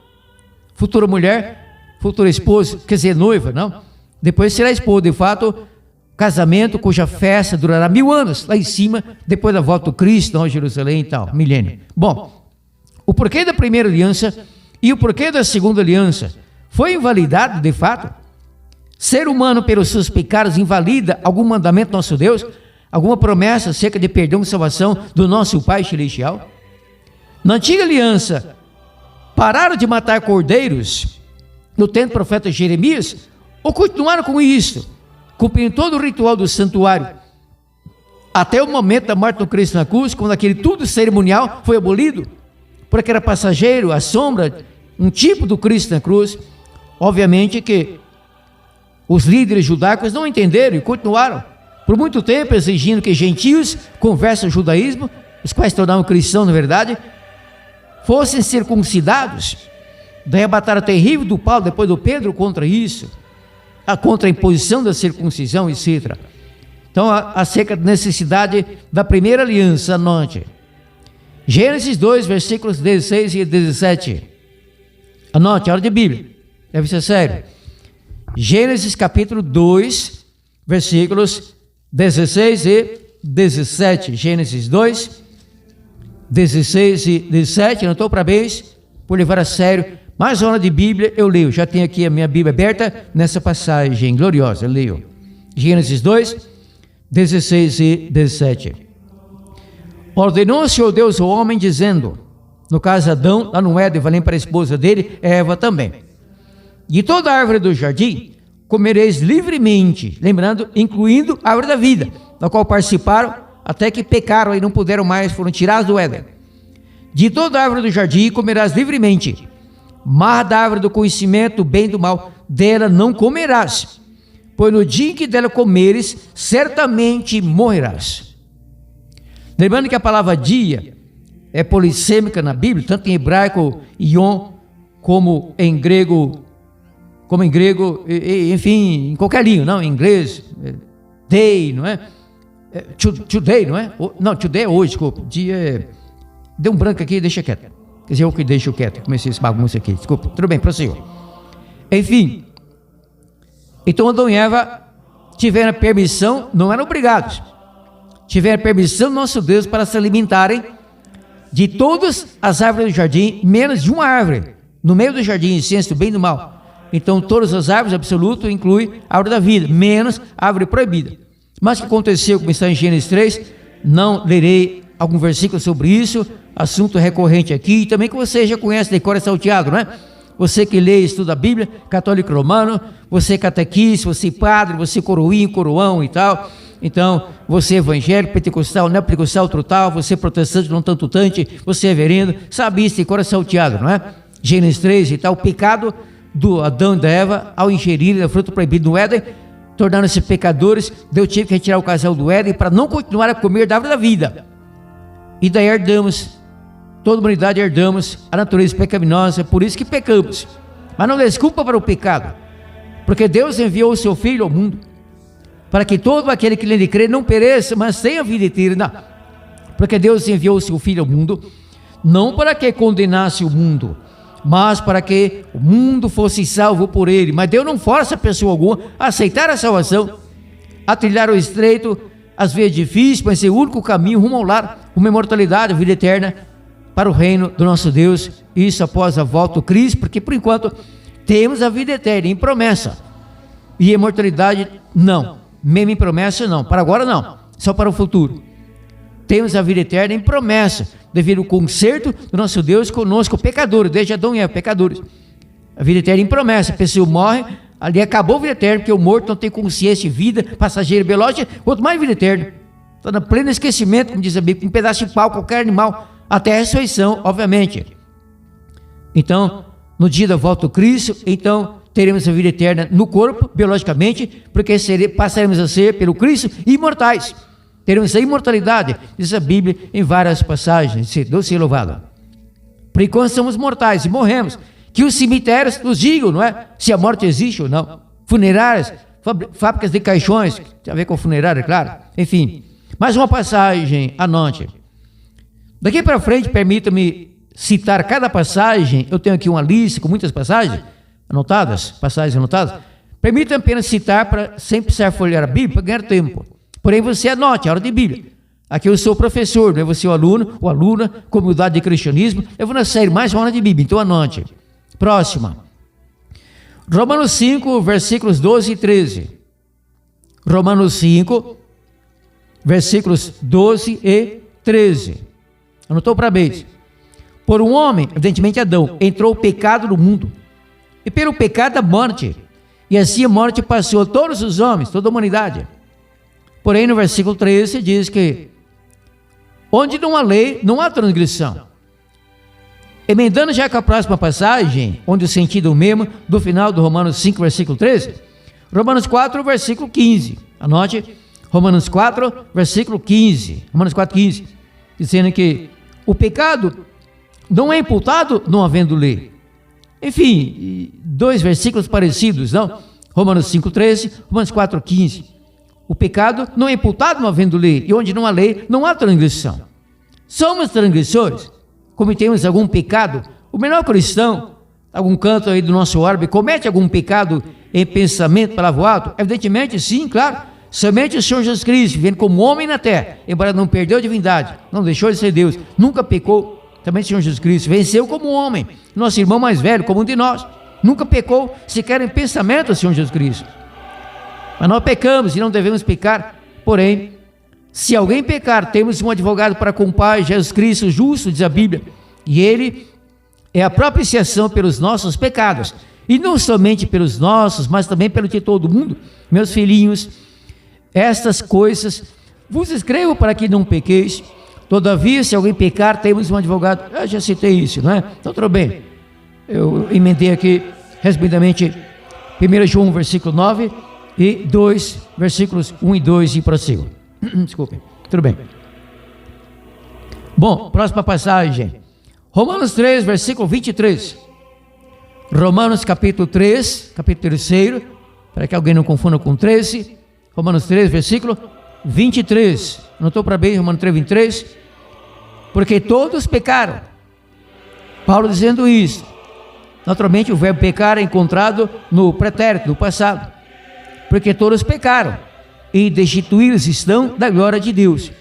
futura mulher, futura esposa, quer dizer, noiva, não? Depois será esposa, de fato, casamento cuja festa durará 1000 anos, lá em cima, depois da volta do Cristo, não, Jerusalém e tal, milênio. Bom, o porquê da primeira aliança e o porquê da segunda aliança foi invalidado, de fato. Ser humano, pelos seus pecados, invalida algum mandamento do nosso Deus, alguma promessa acerca de perdão e salvação do nosso Pai Celestial? Na antiga aliança, pararam de matar cordeiros no tempo do profeta Jeremias, ou continuaram com isso, cumprindo todo o ritual do santuário, até o momento da morte do Cristo na cruz, quando aquele tudo cerimonial foi abolido, porque era passageiro, a sombra, um tipo do Cristo na cruz. Obviamente que os líderes judaicos não entenderam e continuaram por muito tempo exigindo que gentios conversam o judaísmo, os quais se tornaram cristãos na verdade, fossem circuncidados. Daí a batalha terrível do Paulo depois do Pedro contra isso, contra a imposição da circuncisão, etc. Então, acerca da necessidade da primeira aliança, anote Gênesis 2, versículos 16 e 17. Anote, a hora de Bíblia, deve ser sério. Gênesis capítulo 2, versículos 16 e 17. Gênesis 2, 16 e 17. Anotou? Parabéns por levar a sério. Mais uma hora de Bíblia eu leio. Já tenho aqui a minha Bíblia aberta nessa passagem gloriosa. Eu leio. Gênesis 2, 16 e 17. Ordenou o Senhor Deus ao homem, dizendo, no caso Adão, lá no Éden, valendo para a esposa dele, Eva também: de toda a árvore do jardim comereis livremente, lembrando, incluindo a árvore da vida, da qual participaram até que pecaram e não puderam mais, foram tirados do Éden. De toda a árvore do jardim comerás livremente, mas da árvore do conhecimento do bem e do mal, dela não comerás, pois no dia em que dela comeres, certamente morrerás. Lembrando que a palavra dia é polissêmica na Bíblia, tanto em hebraico, ion, como em grego, enfim, em qualquer língua, não, em inglês, day, não é? Today, não é? Não, today é hoje, desculpa, dia é... Deu um branco aqui, deixa quieto. Quer dizer, eu que deixo quieto, comecei esse bagunça aqui, desculpa, tudo bem, prossigo. Enfim, Então Adão e Eva tiveram permissão, não eram obrigados, tiveram permissão do nosso Deus para se alimentarem de todas as árvores do jardim, menos de uma árvore, no meio do jardim, ciência do bem e do mal. Então todas as árvores, absoluto, inclui a árvore da vida, menos a árvore proibida. Mas o que aconteceu, como está em Gênesis 3, não lerei algum versículo sobre isso, assunto recorrente aqui, e também que você já conhece, decora salteado, não é? Você que lê e estuda a Bíblia, católico romano, você catequista, você padre, você coroinho, coroão e tal. Então, você evangélico, pentecostal, neopentecostal, total, você protestante, não tanto tante, você reverendo, sabista e decora salteado, não é? Gênesis 3 e tal, o pecado do Adão e da Eva ao ingerirem a fruta proibida no Éden, tornaram-se pecadores. Deus teve que retirar o casal do Éden para não continuar a comer da árvore da vida. E daí herdamos, toda a humanidade herdamos a natureza pecaminosa, por isso que pecamos. Mas não desculpa para o pecado, porque Deus enviou o seu Filho ao mundo, para que todo aquele que nele crê não pereça, mas tenha vida eterna. Porque Deus enviou o seu Filho ao mundo, não para que condenasse o mundo, mas para que o mundo fosse salvo por ele. Mas Deus não força a pessoa alguma a aceitar a salvação, a trilhar o estreito, às vezes difícil, mas é o único caminho rumo ao lar, uma imortalidade, a vida eterna, para o reino do nosso Deus. Isso após a volta do Cristo, porque por enquanto temos a vida eterna em promessa, e a imortalidade não, mesmo em promessa não, para agora não, só para o futuro. Temos a vida eterna em promessa, devido ao conserto do nosso Deus conosco, pecadores, desde Adão e Eva, pecadores. A vida eterna em promessa, a pessoa morre, ali acabou a vida eterna, porque o morto não tem consciência de vida, passageiro, biológica, quanto mais vida eterna. Está no pleno esquecimento, como diz a Bíblia, um pedaço de pau, qualquer animal, até a ressurreição, obviamente. Então, no dia da volta do Cristo, então teremos a vida eterna no corpo, biologicamente, porque passaremos a ser, pelo Cristo, imortais. Teremos a imortalidade, diz a Bíblia em várias passagens. Deus seja louvado. Por enquanto somos mortais e morremos. Que os cemitérios nos digam, não é? Se a morte existe ou não. Funerárias, fábricas de caixões, tem a ver com funerária, claro. Enfim, mais uma passagem, anote. Daqui para frente, permita-me citar cada passagem. Eu tenho aqui uma lista com muitas passagens anotadas, passagens anotadas. Permita-me apenas citar para sempre precisar folhear a Bíblia para ganhar tempo. Porém, você anote a hora de Bíblia. Aqui eu sou o professor, não é você o aluno, ou aluna, com humildade de cristianismo. Eu vou na série mais uma hora de Bíblia, então anote. Próxima. Romanos 5, versículos 12 e 13. Romanos 5, versículos 12 e 13. Anotou para vez. Por um homem, evidentemente Adão, entrou o pecado no mundo. E pelo pecado a morte. E assim a morte passou a todos os homens, toda a humanidade. Porém, no versículo 13 diz que onde não há lei, não há transgressão. Emendando já com a próxima passagem, onde o sentido é o mesmo, do final do Romanos 5, versículo 13, Romanos 4, versículo 15. Anote, Romanos 4, versículo 15. Romanos 4, 15. Dizendo que o pecado não é imputado não havendo lei. Enfim, dois versículos parecidos, não? Romanos 5, 13, Romanos 4, 15. O pecado não é imputado não havendo lei, e onde não há lei, não há transgressão. Somos transgressores, cometemos algum pecado. O menor cristão, algum canto aí do nosso orbe, comete algum pecado em pensamento, palavra ou ato? Evidentemente, sim, claro. Somente o Senhor Jesus Cristo, vivendo como homem na terra, embora não perdeu a divindade, não deixou de ser Deus, nunca pecou. Também o Senhor Jesus Cristo venceu como homem, nosso irmão mais velho, como um de nós, nunca pecou, sequer em pensamento, o Senhor Jesus Cristo. Mas nós pecamos e não devemos pecar. Porém, se alguém pecar, temos um advogado para com o Pai, Jesus Cristo, justo, diz a Bíblia, e Ele é a propiciação pelos nossos pecados, e não somente pelos nossos, mas também pelo de todo mundo. Meus filhinhos, estas coisas vos escrevo para que não pequeis. Todavia, se alguém pecar, temos um advogado. Eu já citei isso, não é? Então, tudo bem. Eu emendei aqui, resumidamente, 1 João, versículo 9, e 2, versículos 1 e 2, e prossigo. Desculpem, tudo bem. Bom, próxima passagem. Romanos 3, versículo 23. Romanos capítulo 3, capítulo 3, para que alguém não confunda com 13. Romanos 3, versículo 23. Anotou para bem, Romanos 3, 23? Porque todos pecaram. Paulo dizendo isso. Naturalmente o verbo pecar é encontrado no pretérito, no passado. porque todos pecaram e destituídos estão da glória de Deus.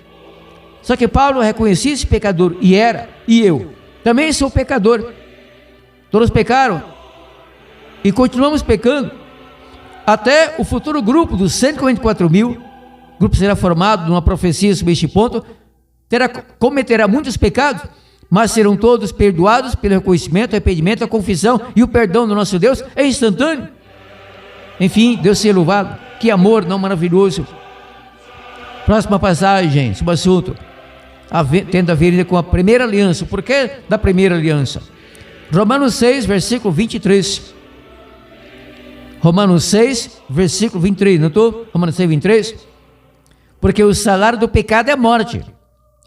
Só que Paulo reconhecia esse pecador, e eu também sou pecador. Todos pecaram e continuamos pecando. Até o futuro grupo dos 144 mil, o grupo será formado numa profecia sobre este ponto, cometerá muitos pecados, mas serão todos perdoados pelo reconhecimento, arrependimento, a confissão e o perdão do nosso Deus é instantâneo. Enfim, Deus seja louvado. Que amor não maravilhoso. Próxima passagem sobre o assunto, tendo a ver com a primeira aliança. O porquê da primeira aliança? Romanos 6, versículo 23. Romanos 6, versículo 23, não estou? Romanos 6, 23. Porque o salário do pecado é a morte.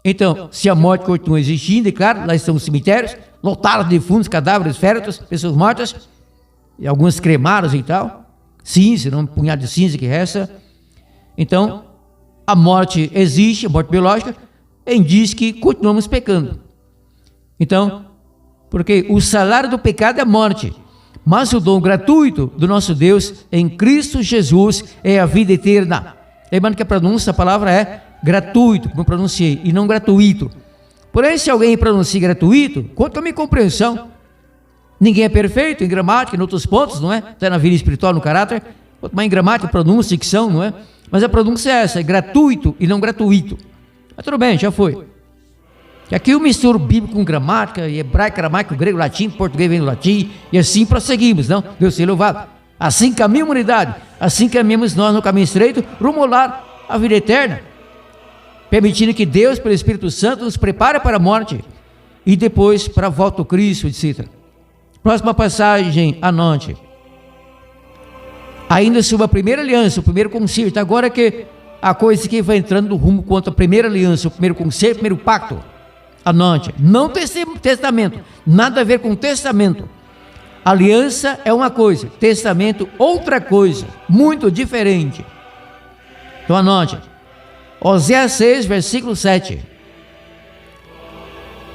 Então, se a morte continua existindo, e claro, lá estão os cemitérios, lotados de defuntos, cadáveres, féretros, pessoas mortas, e alguns cremados e tal, cinza, um punhado de cinza que resta. Então, a morte existe, a morte biológica, e diz que continuamos pecando. Então, porque o salário do pecado é a morte, mas o dom gratuito do nosso Deus em Cristo Jesus é a vida eterna. Lembrando que a pronúncia da palavra é gratuito, como eu pronunciei, e não gratuito. Porém, se alguém pronuncia gratuito, conta a minha compreensão. Ninguém é perfeito em gramática, em outros pontos, não é? Até na vida espiritual, no caráter, mas em gramática, pronúncia, dicção, não é? Mas a pronúncia é essa, é gratuito e não gratuito. Mas tudo bem, já foi. Que aqui eu misturo bíblico com gramática, e hebraico, aramaico, grego, latim, português vem do latim, e assim prosseguimos, não? Deus seja louvado. Assim caminha a humanidade, assim caminhamos nós no caminho estreito, rumo lá à vida eterna, permitindo que Deus, pelo Espírito Santo, nos prepare para a morte, e depois para a volta do Cristo, etc. Próxima passagem, anote. Ainda sobre a primeira aliança, o primeiro concerto, agora que a coisa que vai entrando no rumo quanto à primeira aliança, o primeiro concerto, o primeiro pacto. Anote, não testamento, nada a ver com testamento. Aliança é uma coisa, testamento outra coisa, muito diferente. Então anote, Oséias 6, versículo 7.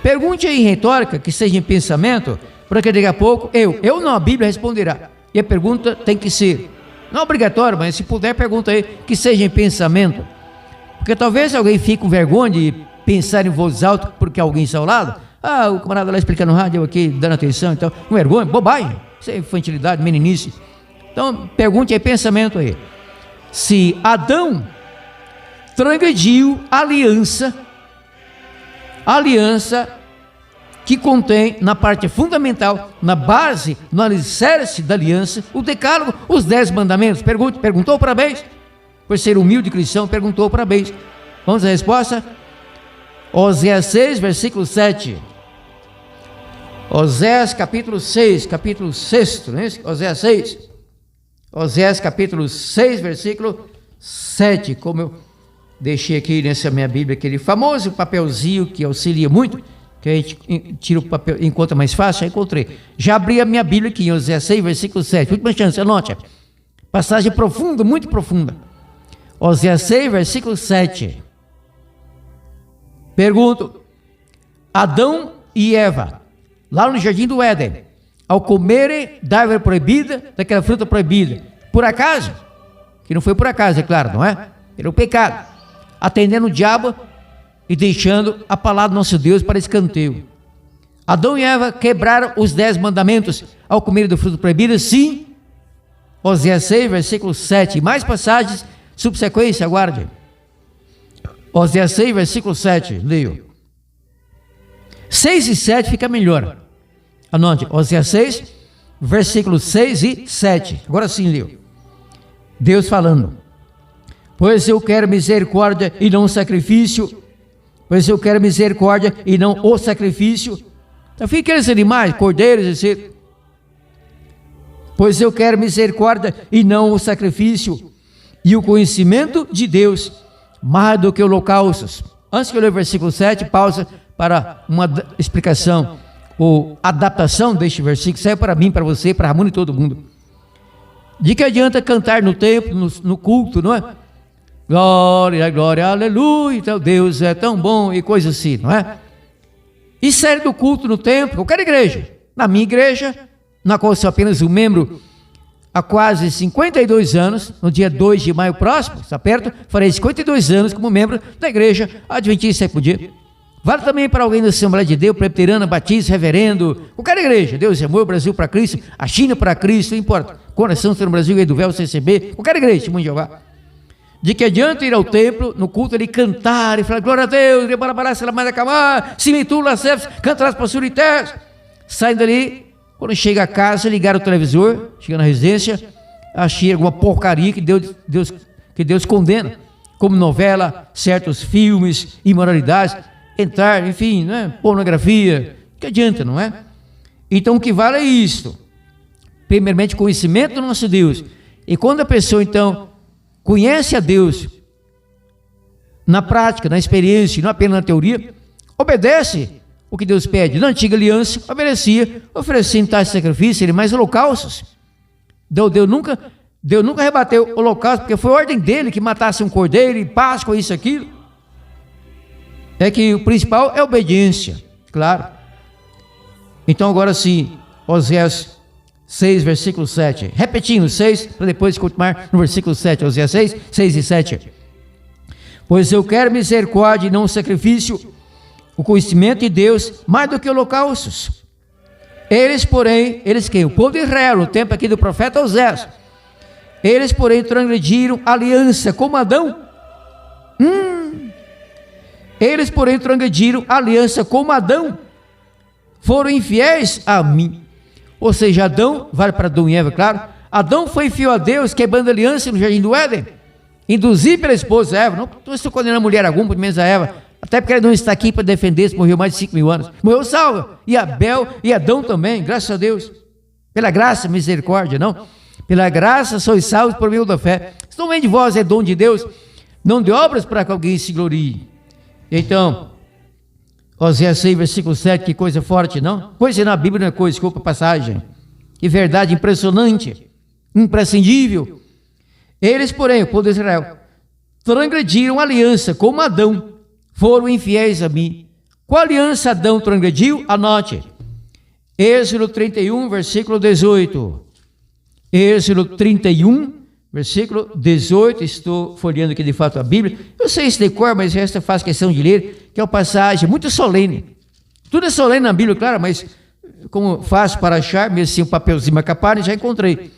Pergunte aí em retórica, que seja em pensamento, porque daqui a pouco eu não, a Bíblia responderá. E a pergunta tem que ser, não obrigatório, mas se puder, pergunta aí, que seja em pensamento. Porque talvez alguém fique com vergonha de pensar em voz alta porque alguém está ao lado. O camarada lá explicando no rádio, eu aqui dando atenção, então, com vergonha, bobagem, isso é infantilidade, meninice. Então, pergunte aí, pensamento aí. Se Adão transgrediu a aliança que contém na parte fundamental, na base, no alicerce da aliança, o decálogo, os 10 mandamentos. Perguntou, parabéns. Por ser humilde cristão, perguntou, parabéns. Vamos à resposta? Oséias 6, versículo 7. Oséias capítulo 6, não é isso? Oséias 6. Oséias capítulo 6, versículo 7. Como eu deixei aqui nessa minha Bíblia, aquele famoso papelzinho que auxilia muito, que a gente tira o papel, encontra mais fácil, já encontrei. Já abri a minha Bíblia aqui em Oséias 6, versículo 7. Última chance, anote. Passagem profunda, muito profunda. Oséias 6, versículo 7. Pergunto, Adão e Eva, lá no jardim do Éden, ao comerem da árvore proibida, daquela fruta proibida, por acaso, que não foi por acaso, é claro, não é? Era o pecado, atendendo o diabo e deixando a palavra do nosso Deus para escanteio. Adão e Eva quebraram os 10 mandamentos ao comerem da fruta proibida, sim. Oséias 6, versículo 7, mais passagens, subsequência, aguarde. Oséias 6, versículo 7, leio. 6 e 7 fica melhor. Anote, Oséias 6, versículos 6 e 7. Agora sim, leio. Deus falando. Pois eu quero misericórdia e não sacrifício. Pois eu quero misericórdia e não o sacrifício. Então fica aqueles animais, cordeiros, etc. Pois eu quero misericórdia e não o sacrifício. E o conhecimento de Deus, mais do que holocaustos. Antes que eu leia o versículo 7, pausa para uma explicação ou adaptação deste versículo. Serve para mim, para você, para Ramon e todo mundo. De que adianta cantar no templo, no culto, não é? Glória, glória, aleluia, então Deus é tão bom e coisa assim, não é? E série do culto no templo, qualquer igreja, na minha igreja, na qual eu sou apenas um membro há quase 52 anos, no dia 2 de maio próximo, está perto, farei 52 anos como membro da Igreja Adventista Sétimo Dia. Vale também para alguém da Assembleia de Deus, presbiteriana, batista, reverendo, qualquer igreja. Deus e amor, o Brasil para Cristo, a China para Cristo, não importa. Coração no Brasil, Rei do Véu, CCB, qualquer igreja, testemunho de Jeová. De que adianta ir ao templo, no culto, ele cantar e falar, glória a Deus, cantarás para surités. Saindo dali, quando chega a casa, ligar o televisor, chega na residência, achei alguma porcaria que Deus condena, como novela, certos filmes, imoralidades, entrar, enfim, né? Pornografia, que adianta, não é? Então o que vale é isto, primeiramente conhecimento do nosso Deus, e quando a pessoa então conhece a Deus, na prática, na experiência, não apenas na teoria, obedece o que Deus pede. Na antiga aliança, obedecia, oferecendo tais sacrifícios, ele mais holocaustos. Deus nunca rebateu o holocausto, porque foi ordem dele que matasse um cordeiro, e Páscoa, isso, aquilo. É que o principal é a obediência, claro. Então agora sim, Oséias 6, versículo 7. Repetindo, 6, para depois continuar no versículo 7. Oséias 6, 6 e 7. Pois eu quero misericórdia e não sacrifício, o conhecimento de Deus, mais do que holocaustos. Eles, porém, quem? O povo de Israel, no tempo aqui do profeta Oséias. Eles, porém, transgrediram aliança como Adão. Eles, porém, transgrediram aliança como Adão, foram infiéis a mim. Ou seja, Adão, vale para Adão e Eva, claro, Adão foi infiel a Deus, quebrando aliança no jardim do Éden, induzido pela esposa Eva. Não estou condenando mulher alguma, por menos a Eva, até porque ele não está aqui para defender-se, morreu mais de 5.000 anos, morreu salvo, e Abel e Adão também, graças a Deus, pela graça, misericórdia, não, pela graça sois salvos por meio da fé. Se não vem de vós, é dom de Deus, não de obras para que alguém se glorie. Então, Oséias 6, versículo 7, que coisa forte, não? Coisa na Bíblia não é coisa, desculpa a passagem. Que verdade impressionante, imprescindível. Eles, porém, o povo de Israel, transgrediram a aliança como Adão, foram infiéis a mim. Qual aliança Adão transgrediu? Anote. Êxodo 31, versículo 18. Êxodo 31, versículo 18, estou folheando aqui de fato a Bíblia, eu sei isso de cor, mas esta faz questão de ler, que é uma passagem muito solene, tudo é solene na Bíblia, claro, mas como faço para achar, mesmo assim um papelzinho macapado, já encontrei.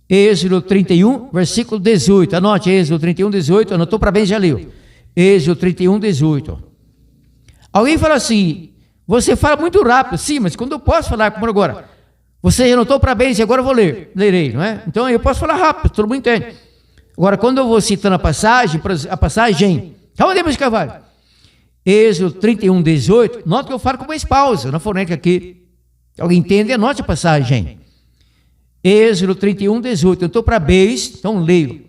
Êxodo 31, versículo 18, anote, Êxodo 31, 18, anotou para bem, já leu. Êxodo 31, 18. Alguém fala assim, você fala muito rápido, sim, mas quando eu posso falar, como agora? Você já anotou para bem, agora eu vou lerei, não é? Então eu posso falar rápido, todo mundo entende. Agora, quando eu vou citando a passagem, calma aí, meus cavalos. Êxodo 31, 18, nota que eu falo com uma pausa, na fonética aqui. Alguém entende? Anote a passagem. Êxodo 31, 18, eu estou para bem, então leio.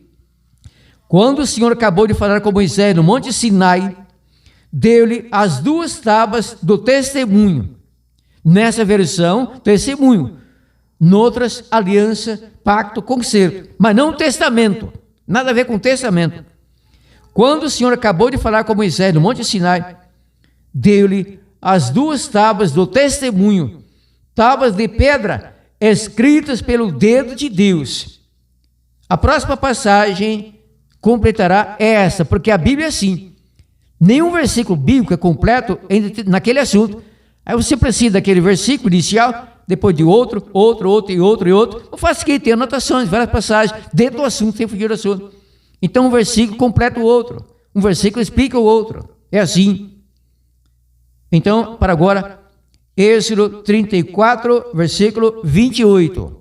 Quando o Senhor acabou de falar com Moisés no Monte Sinai, deu-lhe as 2 tábuas do testemunho. Nessa versão, testemunho. Noutras, aliança, pacto, concerto. Mas não testamento. Nada a ver com testamento. Quando o Senhor acabou de falar com Moisés no Monte Sinai, deu-lhe as 2 tábuas do testemunho. Tábuas de pedra, escritas pelo dedo de Deus. A próxima passagem completará essa, porque a Bíblia é assim. Nenhum versículo bíblico é completo naquele assunto. Aí você precisa daquele versículo inicial, depois de outro, e outro. Eu faço aqui, tem anotações, várias passagens, dentro do assunto, sem fugir do assunto. Então um versículo completa o outro, um versículo explica o outro. É assim. Então, para agora, Êxodo 34, versículo 28.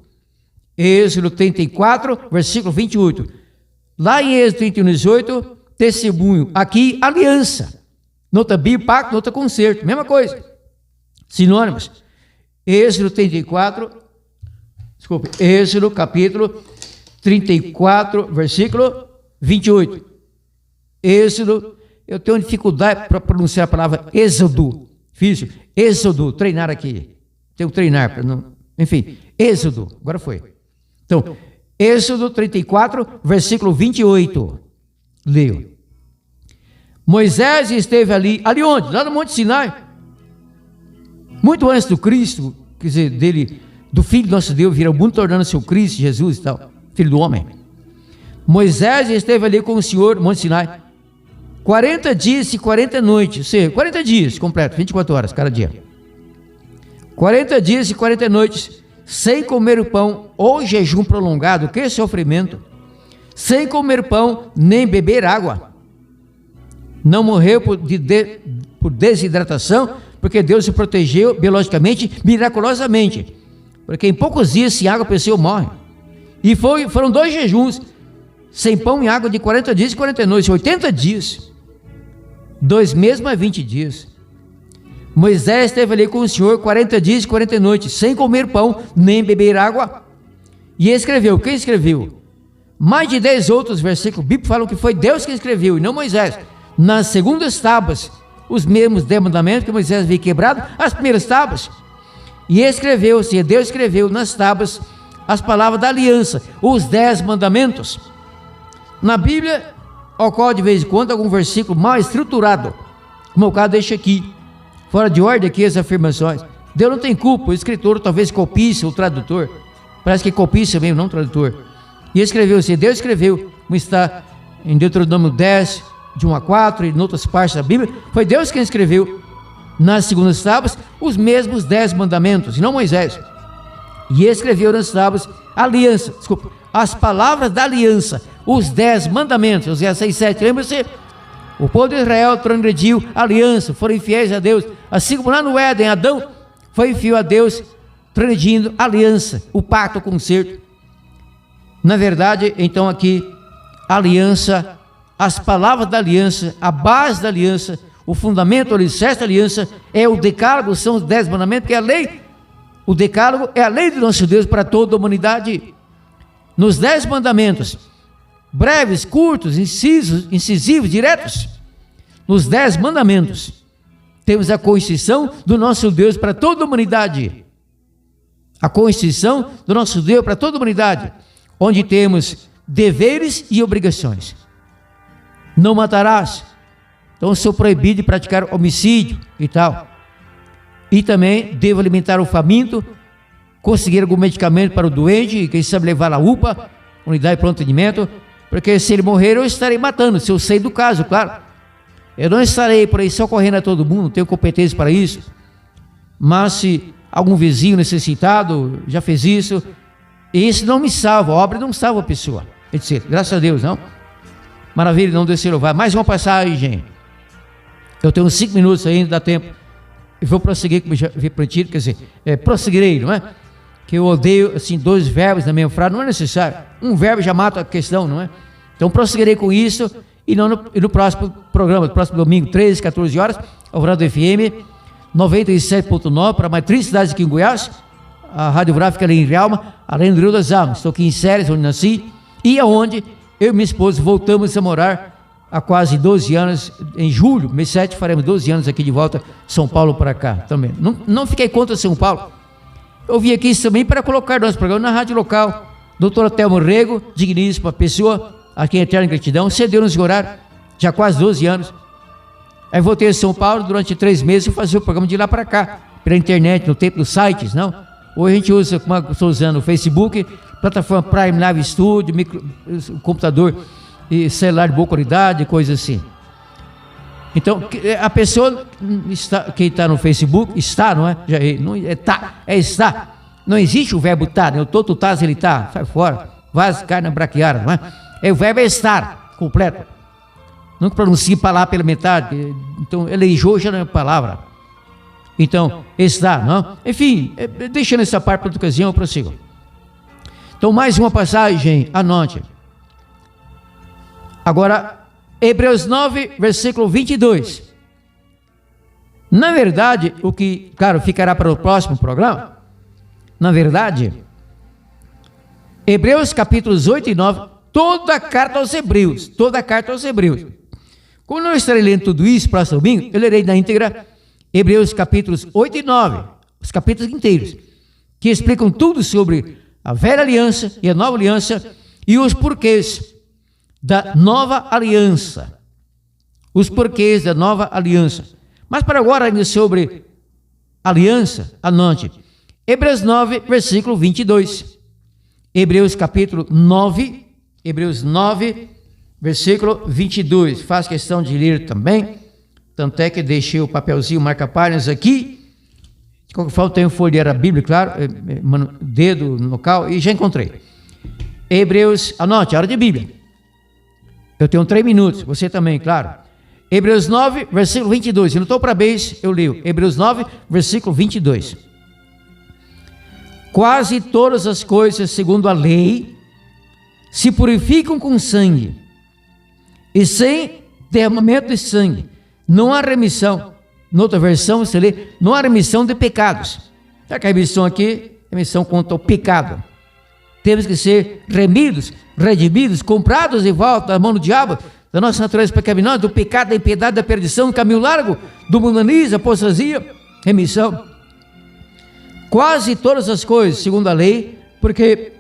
Êxodo 34, versículo 28. Lá em Êxodo 31, 18, testemunho. Aqui, aliança. Nota bíblica, pacto, nota concerto. Mesma coisa. Sinônimos. Êxodo 34, Êxodo capítulo 34, versículo 28. Êxodo, eu tenho dificuldade para pronunciar a palavra êxodo. Difícil. Êxodo, treinar aqui. Tenho que treinar para não. Enfim, Êxodo, agora foi. Então, Êxodo 34, versículo 28. Leio. Moisés esteve ali onde? Lá no Monte Sinai. Muito antes do Cristo, quer dizer, dele do Filho do nosso Deus vir ao mundo, tornando-se o Cristo, Jesus e tal, Filho do homem. Moisés esteve ali com o Senhor, Monte Sinai, 40 dias e 40 noites, ou seja, 40 dias completo, 24 horas cada dia. 40 dias e 40 noites, sem comer o pão, ou jejum prolongado, que sofrimento, sem comer pão, nem beber água. Não morreu por desidratação, porque Deus o protegeu biologicamente, miraculosamente. Porque em poucos dias, sem água, a pessoa morre. E foram 2 jejuns, sem pão e água, de 40 dias e 40 noites, 80 dias. 2 meses mais 20 dias. Moisés esteve ali com o Senhor 40 dias e 40 noites, sem comer pão, nem beber água. E escreveu. Quem escreveu? Mais de 10 outros versículos bíblicos falam que foi Deus que escreveu, e não Moisés. Nas segundas tábuas, os mesmos 10 mandamentos que Moisés havia quebrado, as primeiras tábuas. E escreveu, ou seja, Deus escreveu nas tábuas as palavras da aliança, os 10 mandamentos. Na Bíblia, ocorre de vez em quando algum versículo mal estruturado, como o caso deixa aqui, fora de ordem aqui as afirmações. Deus não tem culpa, o escritor talvez copie o tradutor, parece que copie mesmo, não o tradutor. E escreveu assim, Deus escreveu, como está em Deuteronômio 10, de 1 a 4, e em outras partes da Bíblia, foi Deus quem escreveu nas segundas tábuas os mesmos 10 mandamentos, e não Moisés. E escreveu nas tábuas as palavras da aliança, os 10 mandamentos, Oséias 6, 7, lembra-se? O povo de Israel transgrediu a aliança, foram infiéis a Deus, assim como lá no Éden, Adão foi infiel a Deus, transgredindo a aliança, o pacto, o concerto. Na verdade, então aqui, a aliança, as palavras da aliança, a base da aliança, o fundamento, o alicerce da aliança é o decálogo, são os 10 mandamentos, que é a lei. O decálogo é a lei do nosso Deus para toda a humanidade. Nos 10 mandamentos, breves, curtos, incisivos, diretos, nos 10 mandamentos, temos a Constituição do nosso Deus para toda a humanidade. A Constituição do nosso Deus para toda a humanidade, onde temos deveres e obrigações. Não matarás. Então sou proibido de praticar homicídio e tal. E também devo alimentar o faminto, conseguir algum medicamento para o doente, quem sabe levar a UPA, unidade de pronto atendimento, porque se ele morrer eu estarei matando, se eu sei do caso, claro. Eu não estarei por aí socorrendo a todo mundo, não tenho competência para isso. Mas se algum vizinho necessitado já fez isso, isso não me salva, a obra não salva a pessoa, etc. Graças a Deus, não? Maravilha, não descer louvar. Mais uma passagem. Eu tenho 5 minutos ainda, dá tempo. Eu vou prosseguir, como já vi prometido, quer dizer, prosseguirei, não é? Que eu odeio, assim, 2 verbos na minha frase, não é necessário. Um verbo já mata a questão, não é? Então prosseguirei com isso, e no próximo programa, no próximo domingo, 13, 14 horas, Alvorada FM, 97.9, para mais 3 cidades aqui em Goiás, a Rádio Rural fica ali em Realma, além do Rio das Almas. Estou aqui em Séries, onde nasci, e aonde eu e minha esposa voltamos a morar há quase 12 anos, em julho, mês 7, faremos 12 anos aqui de volta, São Paulo para cá também. Não fiquei contra São Paulo. Eu vim aqui também para colocar nosso programa na rádio local. Doutor Telmo Rego, digníssima pessoa, aqui em eterna gratidão, cedeu nos horário, já quase 12 anos. Aí voltei a São Paulo durante 3 meses e fazer o programa de lá para cá, pela internet, no tempo dos sites, não? Hoje a gente usa, como eu estou usando, o Facebook, plataforma Prime Live Studio, computador e celular de boa qualidade, coisa assim. Então, a pessoa que está no Facebook, está, não é? Está. Não existe o verbo estar, né? Eu tô, tu estás, ele está, sai fora, vaz, carne, braquiara, não é? O verbo é estar, completo. Não pronuncie palavra pela metade, então, elegeu já não é palavra. Então, está, não? Enfim, deixando essa parte para outra ocasião, eu prossigo. Então, mais uma passagem, anote. Agora, Hebreus 9, versículo 22. Na verdade, o que, claro, ficará para o próximo programa, na verdade, Hebreus capítulos 8 e 9, toda a carta aos Hebreus, Como não estarei lendo tudo isso, próximo domingo, eu lerei na íntegra Hebreus capítulos 8 e 9, os capítulos inteiros, que explicam tudo sobre a velha aliança e a nova aliança e os porquês da nova aliança. Os porquês da nova aliança. Mas para agora, ainda sobre aliança, anote. Hebreus 9, versículo 22. Hebreus capítulo 9, Hebreus 9, versículo 22. Faço questão de ler também, tanto é que deixei o papelzinho marca-páginas aqui. De qualquer forma, tenho folhear a Bíblia, claro, dedo no local, e já encontrei. Hebreus, anote, hora de Bíblia. Eu tenho 3 minutos, você também, claro. Hebreus 9, versículo 22. Se não estou para beijo, eu leio. Hebreus 9, versículo 22. Quase todas as coisas, segundo a lei, se purificam com sangue, e sem derramamento de sangue não há remissão. Noutra versão você lê, não há remissão de pecados. Sabe que a remissão aqui é remissão contra o pecado. Temos que ser remidos, redimidos, comprados de volta da mão do diabo, da nossa natureza pecaminosa, do pecado, da impiedade, da perdição, do caminho largo, do mundanismo, apostasia, remissão. Quase todas as coisas, segundo a lei, porque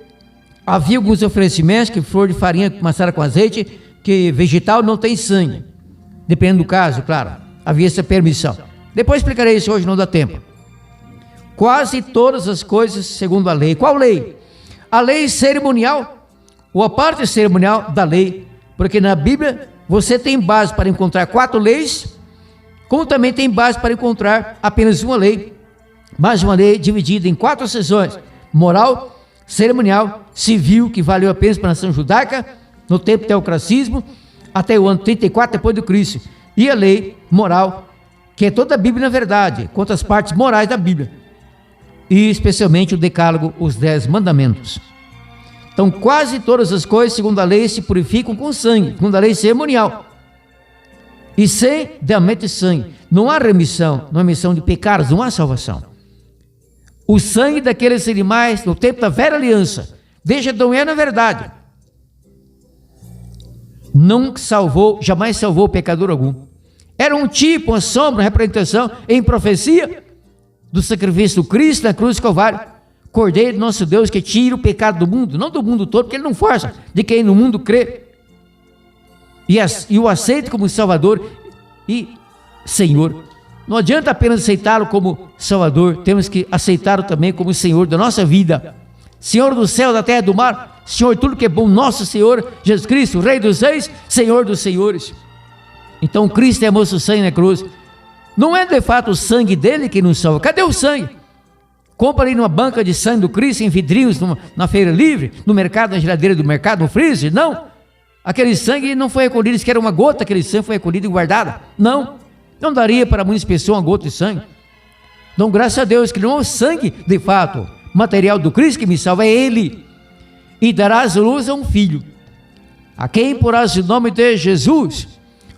havia alguns oferecimentos, que flor de farinha amassada com azeite, que vegetal não tem sangue. Dependendo do caso, claro, havia essa permissão. Depois explicarei isso hoje, não dá tempo. Quase todas as coisas, segundo a lei. Qual lei? A lei cerimonial, ou a parte cerimonial da lei, porque na Bíblia você tem base para encontrar 4 leis, como também tem base para encontrar apenas uma lei, mas uma lei dividida em 4 seções: moral, cerimonial, civil, que valeu apenas para a nação judaica, no tempo do teocracismo, até o ano 34 depois do Cristo, e a lei moral, que é toda a Bíblia na verdade, quanto às partes morais da Bíblia, e especialmente o decálogo, os 10 mandamentos. Então quase todas as coisas, segundo a lei, se purificam com sangue, segundo a lei cerimonial, e sem derramamento de sangue não há remissão, não há remissão de pecados, não há salvação. O sangue daqueles animais no tempo da velha aliança, desde Adão e Eva, na verdade, não salvou, jamais salvou pecador algum. Era um tipo, uma sombra, uma representação em profecia do sacrifício do Cristo na cruz do Calvário, Cordeiro nosso Deus, que tira o pecado do mundo, não do mundo todo, porque ele não força de quem no mundo crê e o aceita como Salvador e Senhor. Não adianta apenas aceitá-lo como Salvador, temos que aceitá-lo também como Senhor da nossa vida. Senhor do céu, da terra e do mar, Senhor tudo que é bom, nosso Senhor Jesus Cristo, Rei dos reis, Senhor dos senhores. Então Cristo derramou seu sangue na cruz. Não é de fato o sangue dele que nos salva. Cadê o sangue? Compra ali numa banca de sangue do Cristo, em vidrinhos, na feira livre, no mercado, na geladeira do mercado, no freezer. Não. Aquele sangue não foi recolhido, isso que era uma gota, aquele sangue foi recolhido e guardado. Não daria para muitas pessoas uma gota de sangue. Então, graças a Deus, que não é o sangue, de fato, material do Cristo que me salva, é Ele. E darás luz a um filho, a quem porás o nome de Jesus,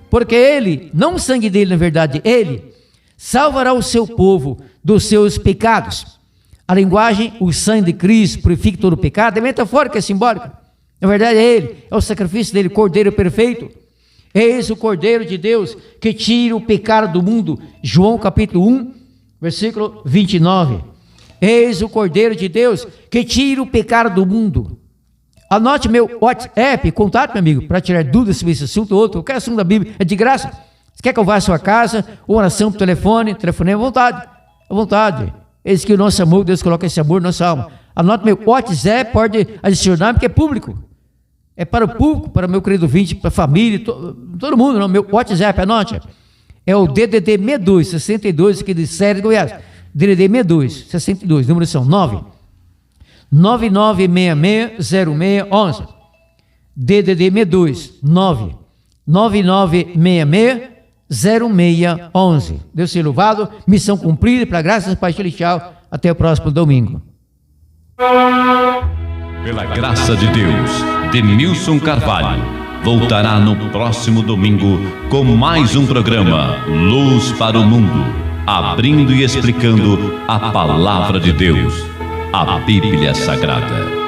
porque Ele, não o sangue dele, na verdade, Ele salvará o seu povo dos seus pecados. A linguagem, o sangue de Cristo purifica todo o pecado, é metafórica, é simbólica. Na verdade é Ele, é o sacrifício dele, Cordeiro perfeito. Eis o Cordeiro de Deus que tira o pecado do mundo. João capítulo 1, versículo 29. Eis o Cordeiro de Deus que tira o pecado do mundo. Anote meu WhatsApp, contato, meu amigo, para tirar dúvidas sobre esse assunto ou outro. Qualquer assunto da Bíblia é de graça. Você quer que eu vá à sua casa, ou oração por telefone à vontade. À vontade. Eis que o nosso amor, Deus coloca esse amor na nossa alma. Anote meu WhatsApp, pode adicionar, porque é público. É para o público, para o meu querido ouvinte, para a família, todo mundo, não, meu WhatsApp, anote. É o DDD 62, 62, aqui de Série de Goiás. DDD 62, 62, números são 99660611. DDD 62, 999660611. Deus seja louvado, missão cumprida, para graças do Pai Celestial. Até o próximo domingo. Pela graça de Deus, Denilson Carvalho voltará no próximo domingo com mais um programa Luz para o Mundo, abrindo e explicando a Palavra de Deus, a Bíblia Sagrada.